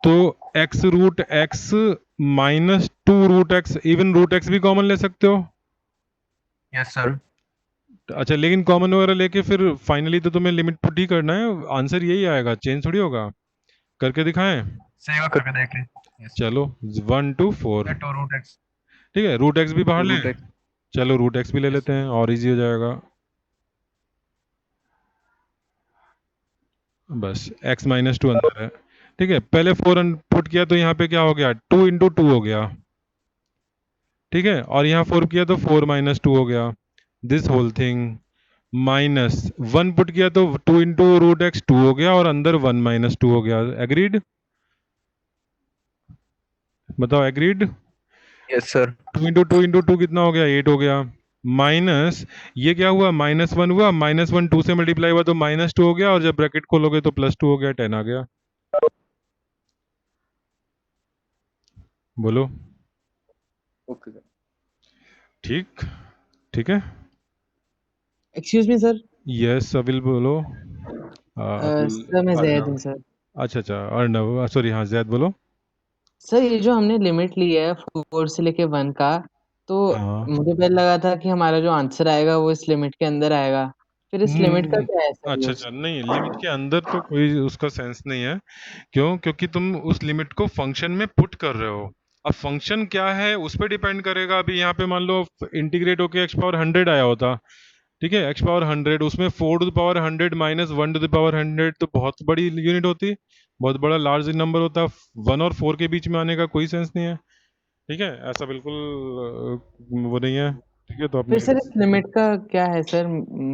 तो x root x minus 2 root x, even root x भी कॉमन ले सकते हो। Yes sir. अच्छा, लेकिन कॉमन वगैरह लेके फिर फाइनली तो तुम्हें लिमिट पुट ही करना है, आंसर यही आएगा, चेंज थोड़ी होगा। करके दिखाएं? सेवा करके देख लें। यस चलो 1 2 4, 2 रूट एक्स। ठीक है। रूट एक्स भी बाहर 2 लें, रूट एक्स। चलो रूट एक्स भी ले लेते हैं और इजी हो जाएगा। बस x माइनस 2 अंदर है, ठीक है। पहले 4 पुट किया तो यहाँ पे क्या हो गया, 2 इंटू 2 हो गया, ठीक है। और यहाँ 4 किया तो 4 माइनस 2 हो गया, this whole thing. Minus 1 put किया तो 2 इंटू रूट एक्स 2 हो गया और अंदर 1 माइनस 2 हो गया। एग्रीड? बताओ एग्रीड? Yes sir. 2 इंटू 2 कितना हो गया, 8 हो गया। माइनस ये क्या हुआ, -1 हुआ, -1 2 से मल्टीप्लाई हुआ तो -2 हो गया, और जब ब्रैकेट खोलोगे तो +2 हो गया, 10 आ गया। बोलो। Okay sir. ठीक, ठीक है। Excuse me sir. यस अविल बोलो। सर मैं जैद हूँ सर। अच्छा अच्छा, अर्नव, सॉरी, हाँ जैद बोलो। सर ये जो हमने लिमिट ली है 4 से लेके 1 का, तो हाँ, मुझे पहले लगा था कि हमारा जो आंसर आएगा वो इस लिमिट के अंदर आएगा, फिर इस लिमिट का क्या है सर अच्छा यूज? अच्छा, नहीं, लिमिट के अंदर तो कोई उसका सेंस नहीं है। क्यों? क्योंकि तुम उस लिमिट को फंक्शन में पुट कर रहे हो। अब फंक्शन क्या है उस पर डिपेंड करेगा। अभी यहाँ पे मान लो इंटीग्रेट होके एक्स पावर 100 आया होता, ठीक है, एक्स पावर 100, उसमें 4 to the power 100 minus 1 to the power 100, तो बहुत बड़ी यूनिट होती, बहुत बड़ा लार्ज नंबर होता। 1 और 4 के बीच में आने का कोई सेंस नहीं है, ठीक है। ऐसा बिल्कुल वो नहीं है, ठीक है। तो फिर अपने सर इस लिमिट का क्या है सर,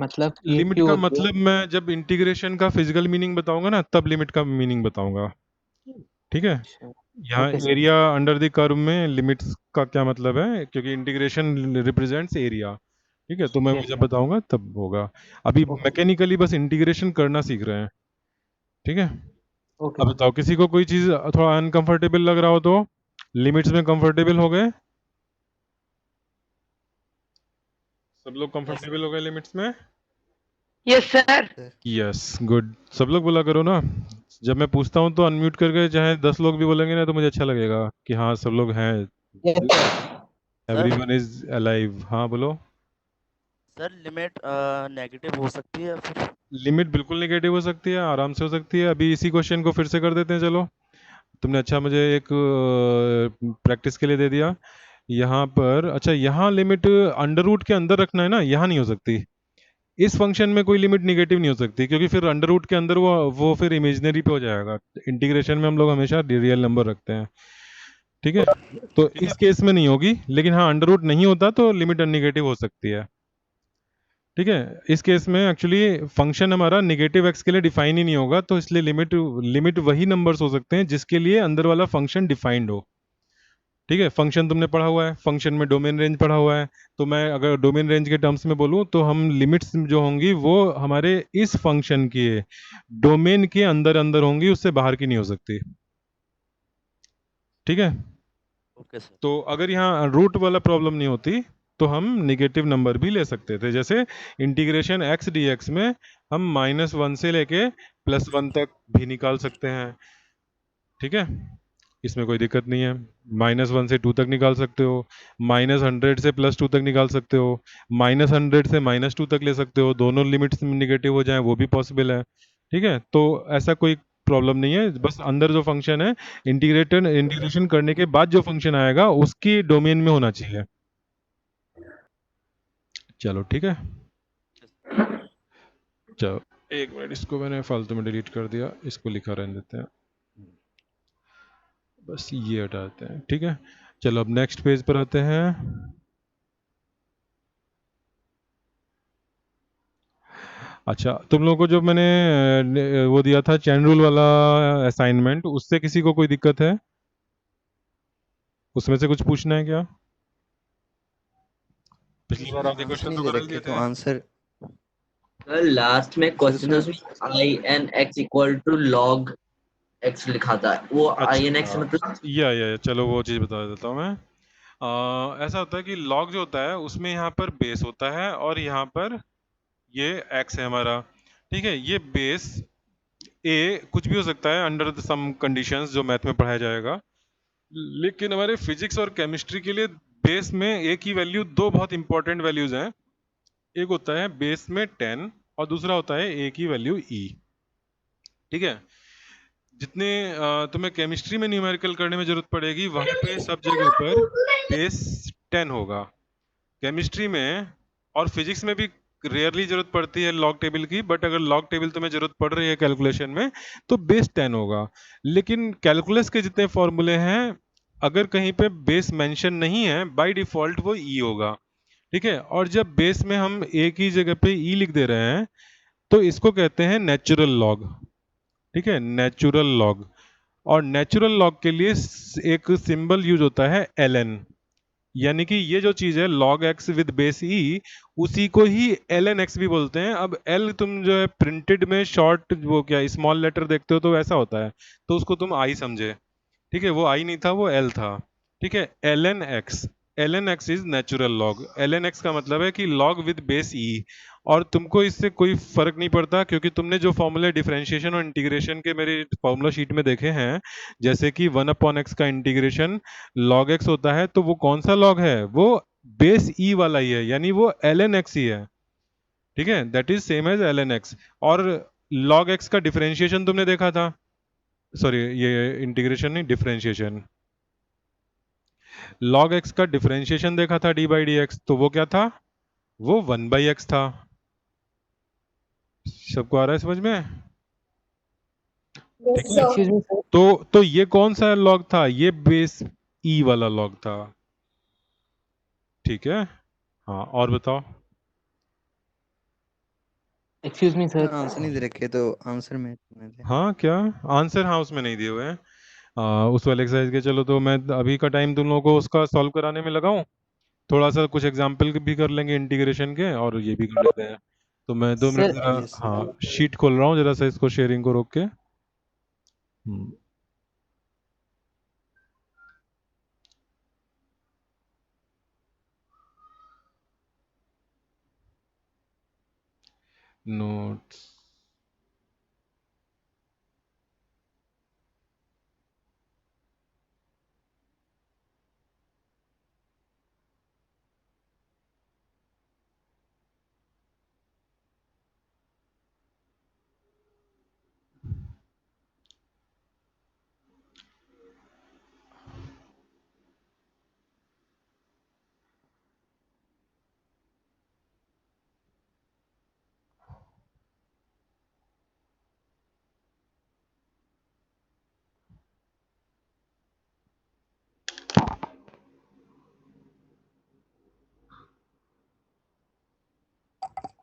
मतलब ये लिमिट क्यों का होती है? मतलब मैं जब इंटीग्रेशन का फिजिकल मीनिंग बताऊंगा ना, तब लिमिट का मीनिंग बताऊंगा, ठीक है। अच्छा, यहाँ okay sir. Area under the curve में लिमिट्स का क्या मतलब है, क्योंकि इंटीग्रेशन रिप्रेजेंट्स एरिया, ठीक है। तो मैं यस जब सर। बताऊंगा तब होगा। अभी ओके मैकेनिकली बस इंटीग्रेशन करना सीख रहे हैं, ठीक है। ओके अब सर। बताओ, किसी को कोई चीज़ थोड़ा अनकंफर्टेबल लग रहा हो तो लिमिट्स में कंफर्टेबल हो गए? सब लोग कंफर्टेबल हो गए लिमिट्स में? Yes sir. यस, गुड, सब लोग बोला करो ना। जब मैं पूछता हूँ तो अनम्यूट करके चाहे 10 लोग भी बोलेंगे ना, तो मुझे अच्छा लगेगा कि हाँ सब लोग हैं, yes sir. Sir everyone is alive. हाँ बोलो। सर लिमिट नेगेटिव हो सकती है फिर? लिमिट बिल्कुल नेगेटिव हो सकती है, आराम से हो सकती है। अभी इसी क्वेश्चन को फिर से कर देते हैं, चलो। तुमने अच्छा मुझे एक प्रैक्टिस के लिए दे दिया यहाँ पर। अच्छा, यहाँ लिमिट अंडर रूट के अंदर रखना है ना, यहाँ नहीं हो सकती। इस फंक्शन में कोई लिमिट निगेटिव नहीं हो सकती, क्योंकि फिर अंडर रूट के अंदर वो फिर इमेजिनरी पे हो जाएगा। इंटीग्रेशन में हम लोग हमेशा रियल नंबर रखते हैं, ठीक है, तो इस केस में नहीं होगी, लेकिन हाँ अंडर रूट नहीं होता तो लिमिट नेगेटिव हो सकती है। ठीक है, इस केस में एक्चुअली फंक्शन हमारा नेगेटिव एक्स के लिए डिफाइन ही नहीं होगा, तो इसलिए लिमिट लिमिट वही नंबर्स हो सकते हैं जिसके लिए अंदर वाला फंक्शन डिफाइंड हो। ठीक है, फंक्शन तुमने पढ़ा हुआ है, फंक्शन में डोमेन रेंज पढ़ा हुआ है, तो मैं अगर डोमेन रेंज के टर्म्स में बोलूँ तो हम लिमिट्स जो होंगी वो हमारे इस फंक्शन के डोमेन के अंदर अंदर होंगी, उससे बाहर की नहीं हो सकती। ठीक है, ओके सर। तो अगर यहाँ रूट वाला प्रॉब्लम नहीं होती तो हम नेगेटिव नंबर भी ले सकते थे, जैसे इंटीग्रेशन एक्स डी एक्स में हम -1 से लेके +1 तक भी निकाल सकते हैं। ठीक है, इसमें कोई दिक्कत नहीं है, -1 से 2 तक निकाल सकते हो, -100 से +2 तक निकाल सकते हो, -100 से -2 तक ले सकते हो, दोनों लिमिट्स निगेटिव हो जाएं वो भी पॉसिबल है। ठीक है, तो ऐसा कोई प्रॉब्लम नहीं है, बस अंदर जो फंक्शन है इंटीग्रेशन करने के बाद जो फंक्शन आएगा उसकी डोमेन में होना चाहिए। चलो ठीक है, चलो एक मिनट, इसको मैंने फालतू में डिलीट कर दिया, इसको लिखा रहने देते हैं, बस ये हटाते हैं। ठीक है, चलो अब नेक्स्ट पेज पर आते हैं। अच्छा, तुम लोगों को जो मैंने वो दिया था चैन रूल वाला असाइनमेंट, उससे किसी को कोई दिक्कत है? उसमें से कुछ पूछना है क्या? पिछली बार आधे क्वेश्चन तो बदल दिए तो थे। आंसर सर लास्ट में क्वेश्चन है उसमें I n x equal to log x लिखा था, वो आई एन एक्स अच्छा, मतलब या चलो वो चीज़ बता देता हूँ मैं। ऐसा होता है कि लॉग जो होता है उसमें यहाँ पर बेस होता है और यहाँ पर ये एक्स है हमारा। ठीक है, ये बेस ए कुछ भी हो सकता है अंडर सम कंडीशंस जो मैथ में पढ़ाया जाएगा, लेकिन हमारे फिजिक्स और केमिस्ट्री के लिए बेस में ए की वैल्यू दो बहुत इंपॉर्टेंट वैल्यूज हैं। एक होता है बेस में 10 और दूसरा होता है ए की वैल्यू ई। ठीक है, जितने तुम्हें केमिस्ट्री में न्यूमेरिकल करने में जरूरत पड़ेगी वहां पे सब जगह पर बेस 10 होगा। केमिस्ट्री में और फिजिक्स में भी रेयरली जरूरत पड़ती है लॉग टेबल की, बट अगर लॉग टेबल तुम्हें जरूरत पड़ रही है कैलकुलेशन में तो बेस 10 होगा। लेकिन कैलकुलस के जितने फॉर्मूले हैं अगर कहीं पे बेस मेंशन नहीं है बाय डिफॉल्ट वो ई होगा। ठीक है, और जब बेस में हम ए की जगह पे ई लिख दे रहे हैं तो इसको कहते हैं नेचुरल लॉग। ठीक है, नेचुरल लॉग, और नेचुरल लॉग के लिए एक सिंबल यूज होता है ln, यानी कि ये जो चीज है log x विद बेस ई, उसी को ही ln x भी बोलते हैं। अब l तुम जो है प्रिंटेड में शॉर्ट वो क्या स्मॉल लेटर देखते हो तो ऐसा होता है, तो उसको तुम i समझे। ठीक है, वो i नहीं था, वो l था। ठीक है, ln x is natural log. ln x का मतलब है कि log विद बेस ई, और तुमको इससे कोई फर्क नहीं पड़ता क्योंकि तुमने जो फॉर्मूले डिफरेंशिएशन और इंटीग्रेशन के मेरे फॉर्मूला शीट में देखे हैं, जैसे कि 1/x का इंटीग्रेशन log x होता है, तो वो कौन सा log है? वो बेस ई वाला ही है, यानी वो ln x ही है। ठीक है, that is same as ln x। और log x का डिफरेंशिएशन तुमने देखा था, सॉरी ये इंटीग्रेशन नहीं, डिफरेंशिएशन। log x का डिफरेंशिएशन देखा था d बाई डी एक्स, तो वो क्या था? वो 1/x था। सबको आ रहा है समझ में? ठीक है, एक्सक्यूज मी सर, तो ये कौन सा लॉग था? ये बेस ई वाला लॉग था। ठीक है, हाँ और बताओ। एक्सक्यूज मी सर, आंसर नहीं दे रखे तो आंसर में थे। हाँ क्या आंसर? हाँ उसमें नहीं दिए हुए हैं उस वाले एक्सरसाइज के। चलो तो मैं अभी का टाइम तुम लोगों को उसका सॉल्व कराने में लगाऊं, थोड़ा सा कुछ एग्जाम्पल भी कर लेंगे इंटीग्रेशन के और ये भी कर लेते हैं। तो मैं 2 मिनट सर जरा, यस सर। हाँ शीट खोल रहा हूँ जरा सा, इसको शेयरिंग को रोक के। नोट्स,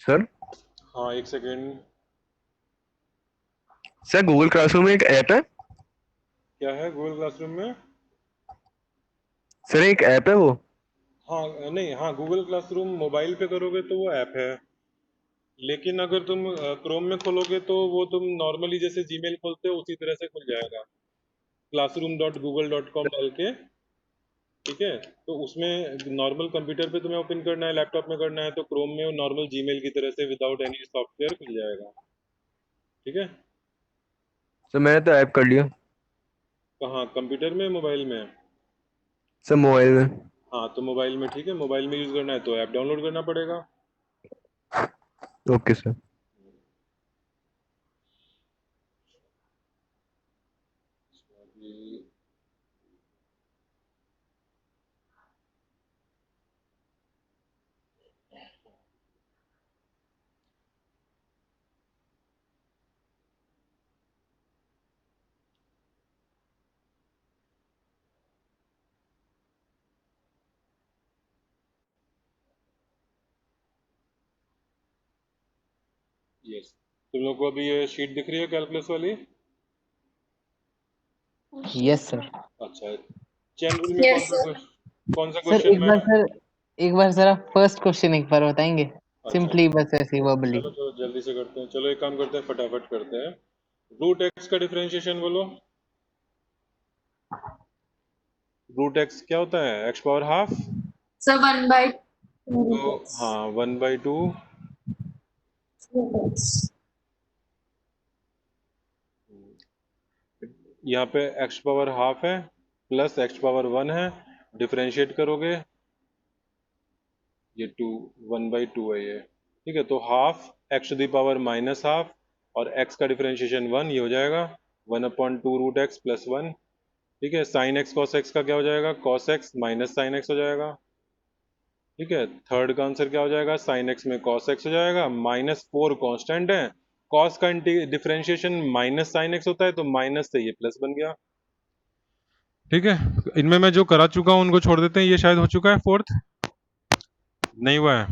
सर हाँ एक सेकेंड, सर गूगल क्लासरूम में एक ऐप है। क्या है गूगल क्लासरूम में? सर एक ऐप है वो। हाँ नहीं, हाँ गूगल क्लासरूम मोबाइल पे करोगे तो वो ऐप है, लेकिन अगर तुम क्रोम में खोलोगे तो वो तुम नॉर्मली जैसे जीमेल खोलते हो उसी तरह से खुल जाएगा, classroom.google.com डाल के। ठीक है, तो उसमें नॉर्मल कंप्यूटर पे तुम्हें ओपन करना है, लैपटॉप में करना है तो क्रोम में नॉर्मल जीमेल की तरह से विदाउट एनी सॉफ्टवेयर खुल जाएगा। ठीक है। सर मैंने तो ऐप कर लिया। कहाँ, कंप्यूटर में मोबाइल में? सर मोबाइल में। हाँ तो मोबाइल में, ठीक है, मोबाइल में यूज़ करना है तो ऐप डाउनलोड करना पड़ेगा। Okay sir. यस, तुम लोग को अभी ये शीट दिख रही है कैलकुलस वाली? Yes sir. अच्छा, चैन रूल में यस सर। कौन सा सर क्वेश्चन एक में? बार सर, एक बार जरा फर्स्ट क्वेश्चन एक बार बताएंगे, अच्छा सिंपली बस ऐसे वर्बली। चलो चलो जल्दी से करते हैं, चलो एक काम करते हैं, फटाफट करते हैं। रूट एक्स का डिफरेंशिएशन बोलो। रूट एक्स क्या होता है? X power half. सर 1/2 तो हाँ 1/2, यहाँ पे एक्स पावर हाफ है प्लस एक्स पावर 1 है, डिफरेंशिएट करोगे ये 2, 1/2 है ये। ठीक है, तो half x to the power minus half और एक्स का डिफरेंशिएशन 1, ये हो जाएगा 1/2 रूट एक्स प्लस 1। ठीक है, साइन एक्स कॉस एक्स का क्या हो जाएगा? Cos x minus sine x हो जाएगा। ठीक है, थर्ड का आंसर क्या हो जाएगा? साइन एक्स में कॉस एक्स हो जाएगा, -4 कांस्टेंट है, कॉस का डिफरेंशिएशन माइनस साइन एक्स होता है तो माइनस से ये प्लस बन गया। ठीक है, इनमें मैं जो करा चुका हूँ उनको छोड़ देते हैं, ये शायद हो चुका है फोर्थ, नहीं हुआ है।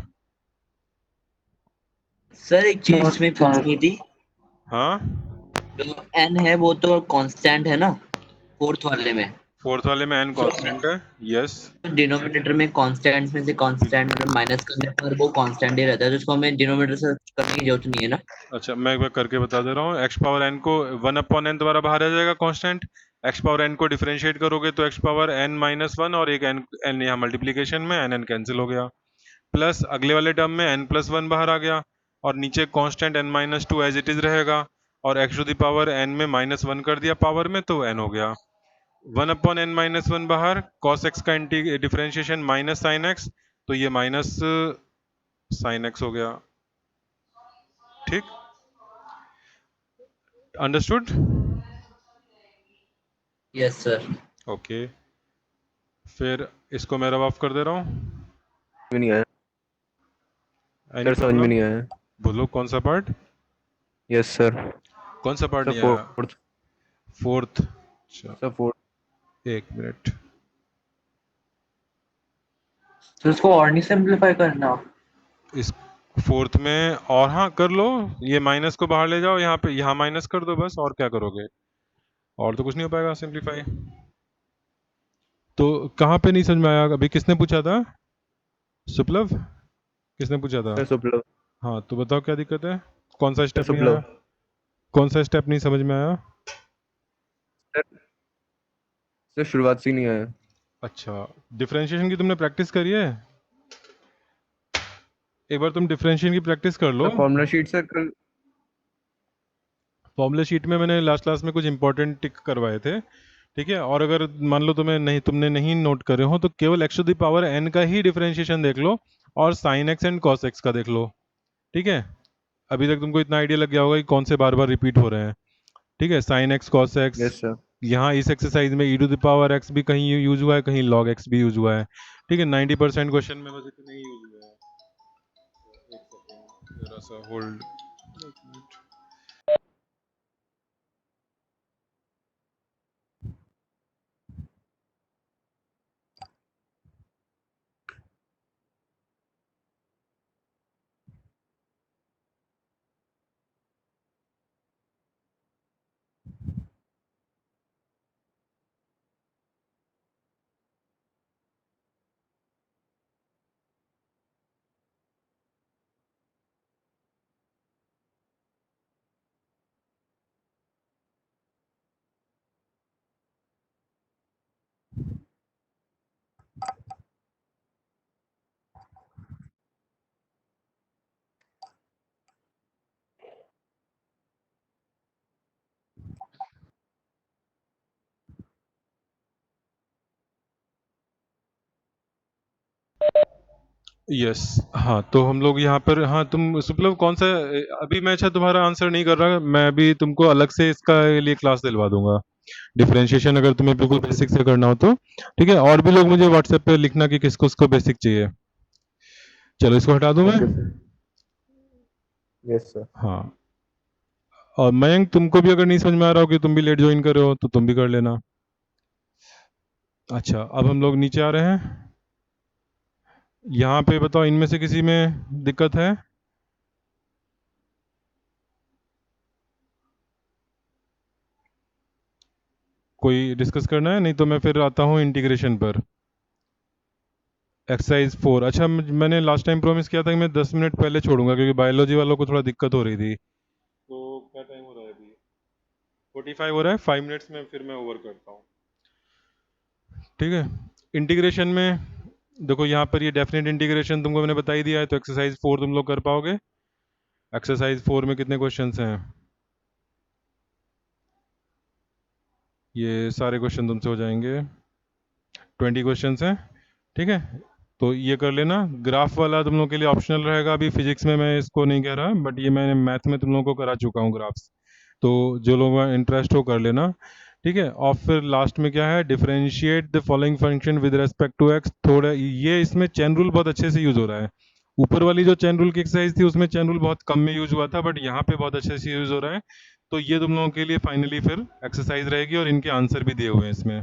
सर एक चीज इसमें पूछनी थी, हाँ जो एन है वो तो कांस्टेंट है ना फोर्थ वाले में, फोर्थ वाले में एन कांस्टेंट है। यस, डिनोमिनेटर में कांस्टेंट में से कांस्टेंट अगर माइनस करने पर वो कांस्टेंट ही रहता है, तो उसको हमें डिनोमिनेटर से करने की जरूरत नहीं है ना। अच्छा मैं एक बार करके बता दे रहा हूँ। एक्स पावर एन को 1/n द्वारा बाहर आ जाएगा कांस्टेंट, एक्स पावर एन को डिफरेंशिएट करोगे तो एक्स पावर एन माइनस 1 और एक एन, एन यहाँ मल्टीप्लीकेशन में एन एन कैंसिल हो गया, प्लस अगले वाले टर्म में एन प्लस 1 बाहर आ गया और नीचे constant n minus 2 as it is रहेगा, और x to the power n में -1 कर दिया पावर में तो एन हो गया। 1/n माइनस 1 बाहर, कॉस एक्स का डिफरेंशिएशन माइनस साइन एक्स, तो ये माइनस साइन एक्स हो गया। ठीक, अंडरस्टूड? Yes sir. ओके, फिर इसको मैं रब ऑफ कर दे रहा हूँ। भी नहीं आया एनी सर, समझ में प्रॉब्लम? नहीं आया। बोलो कौन सा पार्ट? Yes sir. कौन सा पार्ट सर नहीं आया? फोर्थ। फोर्थ? अच्छा सर फोर्थ। एक मिनट, तो इसको और नहीं सिंप्लीफाई करना। इस फोर्थ में और हाँ कर लो, ये माइनस को बाहर ले जाओ, यहाँ पे यहाँ माइनस कर दो बस, और क्या करोगे, और तो कुछ नहीं हो पाएगा सिंप्लीफाई। तो कहाँ पे नहीं समझ में आया अभी? किसने पूछा था? सुप्लव, किसने पूछा था? सर सुप्लव। हाँ तो बताओ क्या दिक्कत है, कौन सा सर स्टेप नहीं सुप्लव। आया? कौन सा स्टेप नहीं समझ में आया? सर सर शुरुआत से ही नहीं आया। अच्छा, डिफरेंशिएशन की तुमने प्रैक्टिस करी है? एक बार तुम डिफरेंशिएशन की प्रैक्टिस कर लो। सर फॉर्मूला शीट सर कल। फॉर्मूला शीट में मैंने लास्ट क्लास में कुछ इंपॉर्टेंट टिक करवाए थे, ठीक है, और अगर मान लो तुमने नहीं नोट करे हो तो केवल x to the power n का ही डिफरेंशिएशन देख लो और sine x and cos x का देख लो। ठीक है, अभी तक तुमको इतना आइडिया लग गया होगा कि कौन से बार बार रिपीट हो रहे हैं। ठीक है, sine x cos x, yes sir. यहाँ इस एक्सरसाइज में ई टू द पावर एक्स भी कहीं यूज हुआ है, कहीं लॉग एक्स भी यूज हुआ है। ठीक है, 90% क्वेश्चन में बस इतना ही यूज हुआ है। एक सेकंड जरा सा होल्ड। यस। हाँ, तो हम लोग यहाँ पर, हाँ तुम सुप्लव कौन सा, अभी मैं अच्छा तुम्हारा आंसर नहीं कर रहा, मैं अभी तुमको अलग से इसका लिए क्लास दिलवा दूंगा, डिफरेंशिएशन अगर तुम्हें बिल्कुल बेसिक से करना हो तो। ठीक है, और भी लोग मुझे व्हाट्सएप पे लिखना कि किसको उसको बेसिक चाहिए। चलो इसको हटा दूं मैं। Okay sir. Yes sir. हाँ, और मयंक तुमको भी अगर नहीं समझ में आ रहा हो कि तुम भी लेट ज्वाइन कर रहे हो तो तुम भी कर लेना। अच्छा, अब हम लोग नीचे आ रहे हैं। यहाँ पे बताओ, इनमें से किसी में दिक्कत है? कोई डिस्कस करना है? नहीं तो मैं फिर आता हूँ इंटीग्रेशन पर। एक्सरसाइज 4। अच्छा, मैंने लास्ट टाइम प्रॉमिस किया था कि मैं 10 मिनट पहले छोड़ूंगा क्योंकि बायोलॉजी वालों को थोड़ा दिक्कत हो रही थी। तो क्या टाइम हो रहा है अभी? 45 हो रहा है। 5 मिनट्स में फिर मैं ओवर करता हूँ। ठीक है, इंटीग्रेशन में देखो, यहाँ पर ये डेफिनेट इंटीग्रेशन तुमको मैंने बता ही दिया है, तो एक्सरसाइज 4 तुम लोग कर पाओगे। एक्सरसाइज 4 में कितने क्वेश्चंस हैं? ये सारे क्वेश्चन तुमसे हो जाएंगे, 20 क्वेश्चंस हैं। ठीक है, तो ये कर लेना। ग्राफ वाला तुम लोग के लिए ऑप्शनल रहेगा, अभी फिजिक्स में मैं इसको नहीं कह रहा, बट ये मैंने मैथ में तुम लोगों को करा चुका हूँ ग्राफ्स, तो जो लोगों का इंटरेस्ट हो कर लेना। ठीक है, और फिर लास्ट में क्या है, differentiate the following function with respect to x. थोड़ा ये इसमें चेन रूल बहुत अच्छे से यूज हो रहा है। ऊपर वाली जो चेन रूल की एक्सरसाइज थी उसमें चेन रूल बहुत कम में यूज हुआ था, बट यहाँ पे बहुत अच्छे से यूज हो रहा है। तो ये तुम लोगों के लिए फाइनली फिर एक्सरसाइज रहेगी और इनके आंसर भी दिए हुए हैं इसमें।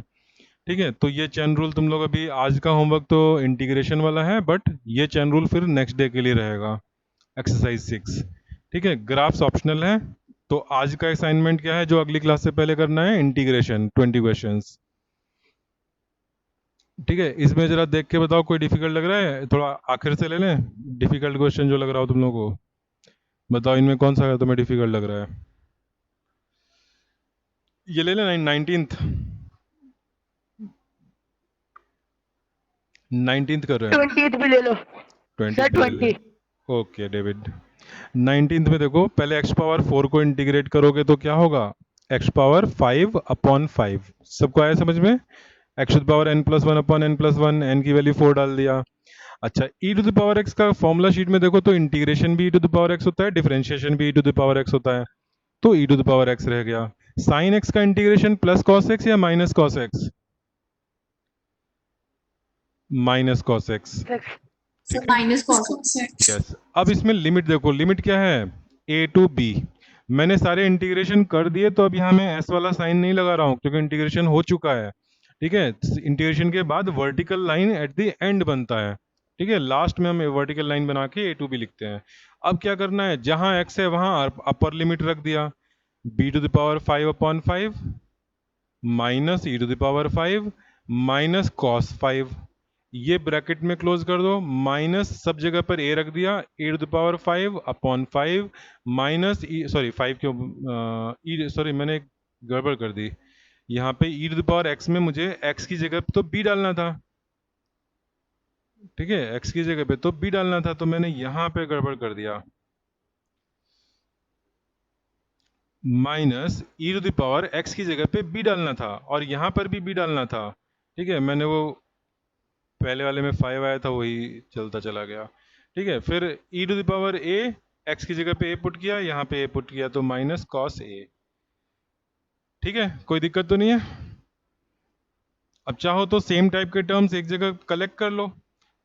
ठीक है, तो ये चेन रूल तुम लोग, अभी आज का होमवर्क तो इंटीग्रेशन वाला है, बट ये चेन रूल फिर नेक्स्ट डे के लिए रहेगा, एक्सरसाइज 6। ठीक है, ग्राफ्स ऑप्शनल है। तो आज का असाइनमेंट क्या है जो अगली क्लास से पहले करना है? Integration 20 questions. ठीक है, इसमें जरा देख के बताओ कोई डिफिकल्ट लग रहा है? थोड़ा आखिर से ले लें, डिफिकल्ट क्वेश्चन जो लग रहा हो तुम लोगों को, बताओ इनमें कौन सा तुम्हें डिफिकल्ट लग रहा है। ये ले लेना 19th कर रहे हैं। 20th भी ले लो 20 सर, भी ले ले। 20। Okay David. 19th में देखो, पहले एक्स पावर 4 को इंटीग्रेट करोगे तो क्या होगा? X power 5/5। सबको आया समझ में? X to the power n+1/n+1, n की वैल्यू 4 डाल दिया। अच्छा, e to the power x का फॉर्मूला शीट में देखो तो इंटीग्रेशन भी e to the power x होता है, डिफरेंशिएशन भी e to the power x होता है, तो e to the power x रह गया। साइन x का इंटीग्रेशन प्लस कॉस x या minus cos x? Minus cos x। Sir minus cos x. Yes. अब इसमें लिमिट देखो, लिमिट क्या है? a to b। मैंने सारे इंटीग्रेशन कर दिए, तो अब यहाँ मैं s वाला साइन नहीं लगा रहा हूँ क्योंकि इंटीग्रेशन हो चुका है। ठीक है, इंटीग्रेशन के बाद vertical line at the end बनता है। ठीक है, लास्ट में हम वर्टिकल लाइन बना के a टू b लिखते हैं। अब क्या करना है, जहाँ x है वहाँ अपर लिमिट रख दिया, b to the power 5/5 minus e to the power 5 minus cos 5, ये ब्रैकेट में क्लोज कर दो, माइनस सब जगह पर a रख दिया, e to the power 5/5 minus sorry 5 क्यों, सॉरी मैंने गड़बड़ कर दी, यहाँ पे e to the power x में मुझे x की जगह पे तो b डालना था। ठीक है, x की जगह पे तो b डालना था, तो मैंने यहाँ पे गड़बड़ कर दिया, minus e to the power x की जगह पे b डालना था और यहाँ पर भी b डालना था। ठीक है, मैंने वो पहले वाले में 5 आया था वही चलता चला गया। ठीक है, फिर e to the power a, x की जगह पे a पुट किया, यहाँ पे a पुट किया, तो माइनस कॉस a। ठीक है, कोई दिक्कत तो नहीं है? अब चाहो तो सेम टाइप के टर्म्स एक जगह कलेक्ट कर लो,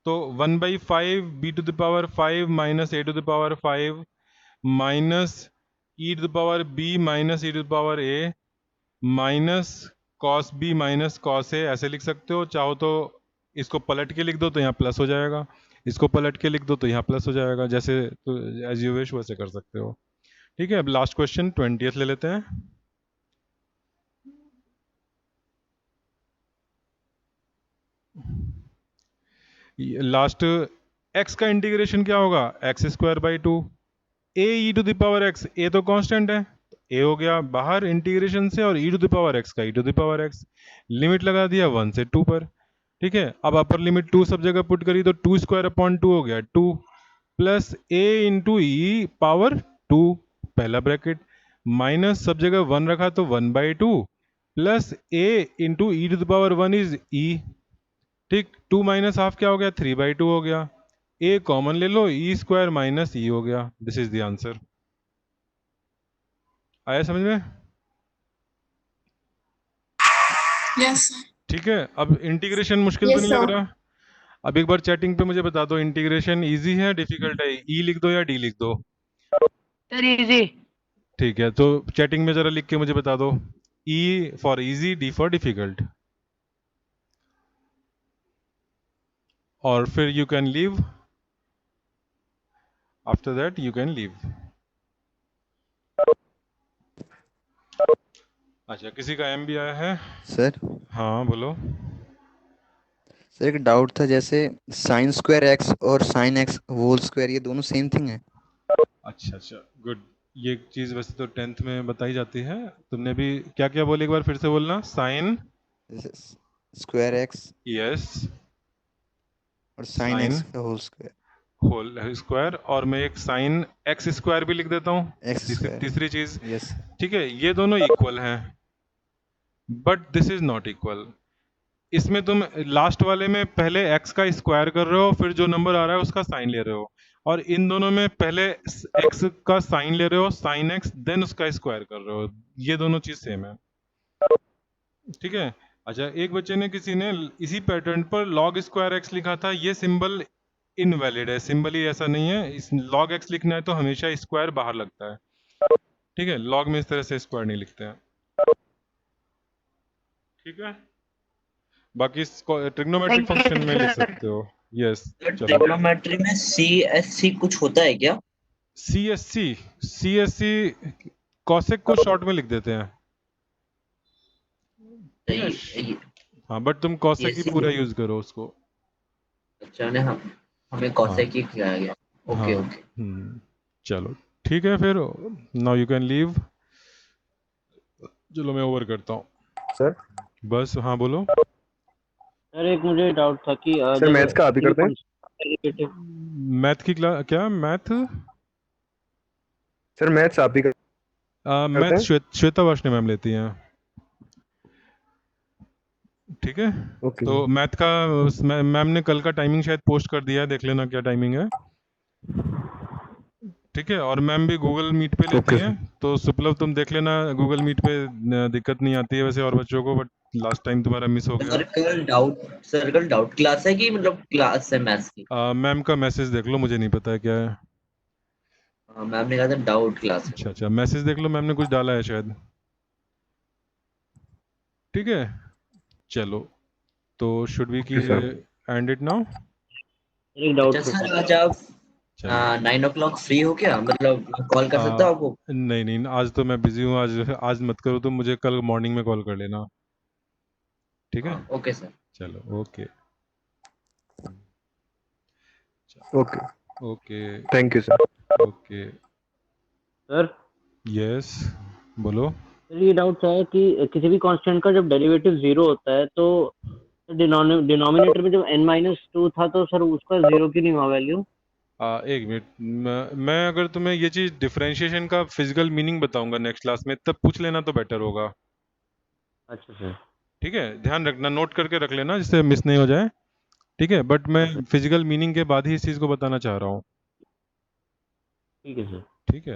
तो 1/5 b to the power 5 minus a to the power 5 minus e to the power b minus e to the power a minus cos b minus cos a, ऐसे लिख सकते हो। चाहो तो इसको पलट के लिख दो तो यहाँ प्लस हो जाएगा, इसको पलट के लिख दो तो यहाँ प्लस हो जाएगा, जैसे तो एज यू विश वैसे कर सकते हो। ठीक है, अब लास्ट क्वेश्चन 20th ले लेते हैं। लास्ट, x का इंटीग्रेशन क्या होगा? x²/2 a e to the power x, a तो कांस्टेंट है, a हो गया बाहर इंटीग्रेशन से, और e to the power x का e to the power x, limit लगा दिया 1 से 2 पर। ठीक है, अब अपर लिमिट 2 सब जगह पुट करी तो 2² हो गया 2, plus a into E power 2 पहला ब्रैकेट, माइनस सब जगह 1 रखा तो 1/2 plus a into e to the power 1 is e। ठीक, 2 माइनस हाफ क्या हो गया? 3/2 हो गया। ए कॉमन ले लो, ई स्क्वायर माइनस ई हो गया, दिस इज द आंसर। आया समझ में? Yes, sir. ठीक है, अब इंटीग्रेशन मुश्किल तो Yes, नहीं लग sir. रहा? अब एक बार चैटिंग पे मुझे बता दो, इंटीग्रेशन इजी है डिफिकल्ट है? ई लिख दो या डी लिख दो? Sir easy. ठीक है, तो चैटिंग में जरा लिख के मुझे बता दो, E for easy, D for difficult, और फिर you can leave, after that you can leave. अच्छा, किसी का एम भी आया है? सर हाँ बोलो। सर एक डाउट था, जैसे साइन स्क्वायर एक्स और साइन एक्स होल स्क्वायर ये दोनों सेम थिंग है? अच्छा अच्छा, गुड। ये चीज वैसे तो 10th में बताई जाती है। तुमने भी क्या क्या बोले, एक बार फिर से बोलना। साइन स्क्वायर एक्स यस और साइन एक्स का होल स्क्वायर। होल स्क्वायर, और मैं एक साइन एक्स स्क्वायर भी लिख देता हूँ, एक्स स्क्वायर। तीसरी चीज। यस। ठीक है, ये दोनों इक्वल हैं, but this is not equal. इसमें तुम लास्ट वाले में पहले x का स्क्वायर कर रहे हो, फिर जो नंबर आ रहा है उसका साइन ले रहे हो, और इन दोनों में पहले x का साइन ले रहे हो, साइन x, देन उसका स्क्वायर कर रहे हो। ये दोनों चीज सेम है। ठीक है। अच्छा, एक बच्चे ने, किसी ने इसी पैटर्न पर log स्क्वायर x लिखा था। ये सिंबल इनवैलिड है, सिंबल ही ऐसा नहीं है। इस log x लिखना है तो हमेशा स्क्वायर बाहर लगता है। ठीक है, log में इस तरह से स्क्वायर नहीं लिखते हैं। ठीक है, बाकी ट्रिग्नोमेट्रिक फंक्शन में लिख सकते हो। यस, चलो। ट्रिग्नोमेट्री में CSC कुछ होता है क्या? CSC कॉसेक को शॉर्ट में लिख देते हैं। हाँ, बट तुम कॉसेक ही पूरा यूज करो उसको। अच्छा, ने हमें कॉसेक ही खिलाया गया। Okay okay. चलो ठीक है, फिर नाउ यू कैन लीव। चलो मैं ओवर करता हूँ सर। बस, हाँ बोलो। सर एक मुझे डाउट था कि सर मैथ्स का आप ही करते हैं? मैथ की क्लास क्या? मैथ सर मैथ्स आप ही करते मैथ हैं? श्वेता वार्ष्णेय मैम लेती हैं। ठीक है। ओके। तो मैथ का मैम ने कल का टाइमिंग शायद पोस्ट कर दिया है, देख लेना क्या टाइमिंग है। ठीक है, और मैम भी गूगल मीट पे लेती हैं, तो सुपलव तुम देख लेना गूगल मीट पे, दिक्कत नहीं आती है वैसे और बच्चों को, बट लास्ट टाइम तुम्हारा मिस हो गया। सर्कल डाउट क्लास है कि मतलब क्लास है मैथ्स की? मैम का मैसेज देख लो, मुझे नहीं पता है क्या है। मैम ने कहा था डाउट क्लास। अच्छा अच्छा, मैसेज देख लो, मैम ने कुछ डाला है शायद। ठीक है, चलो तो शुड वी की एंड इट नाउ? एक डाउट अच्छा सर, आज आप 9 o'clock फ्री हो क्या? मतलब कॉल कर सकता हूँ आपको? नहीं नहीं, आज तो मैं बिजी हूँ। आज मत करो तुम, मुझे कल मॉर्निंग में कॉल कर लेना। ठीक है। Okay sir. चलो okay okay okay, thank you sir. Okay sir yes बोलो। सर ये डाउट है कि किसी भी कांस्टेंट का जब डेरिवेटिव 0 होता है तो डिनोमिनेटर में जब n-2 था तो सर उसका 0 क्यों नहीं हुआ वैल्यू? एक मिनट, मैं अगर तुम्हें ये चीज डिफरेंशिएशन का फिजिकल मीनिंग बताऊंगा नेक्स्ट क्लास में, तब पूछ लेना तो बेटर होगा। अच्छा सर। ठीक है, ध्यान रखना, नोट करके रख लेना जिससे मिस नहीं हो जाए। ठीक है, बट मैं फिजिकल मीनिंग के बाद ही इस चीज को बताना चाह रहा हूँ। ठीक है सर। ठीक है।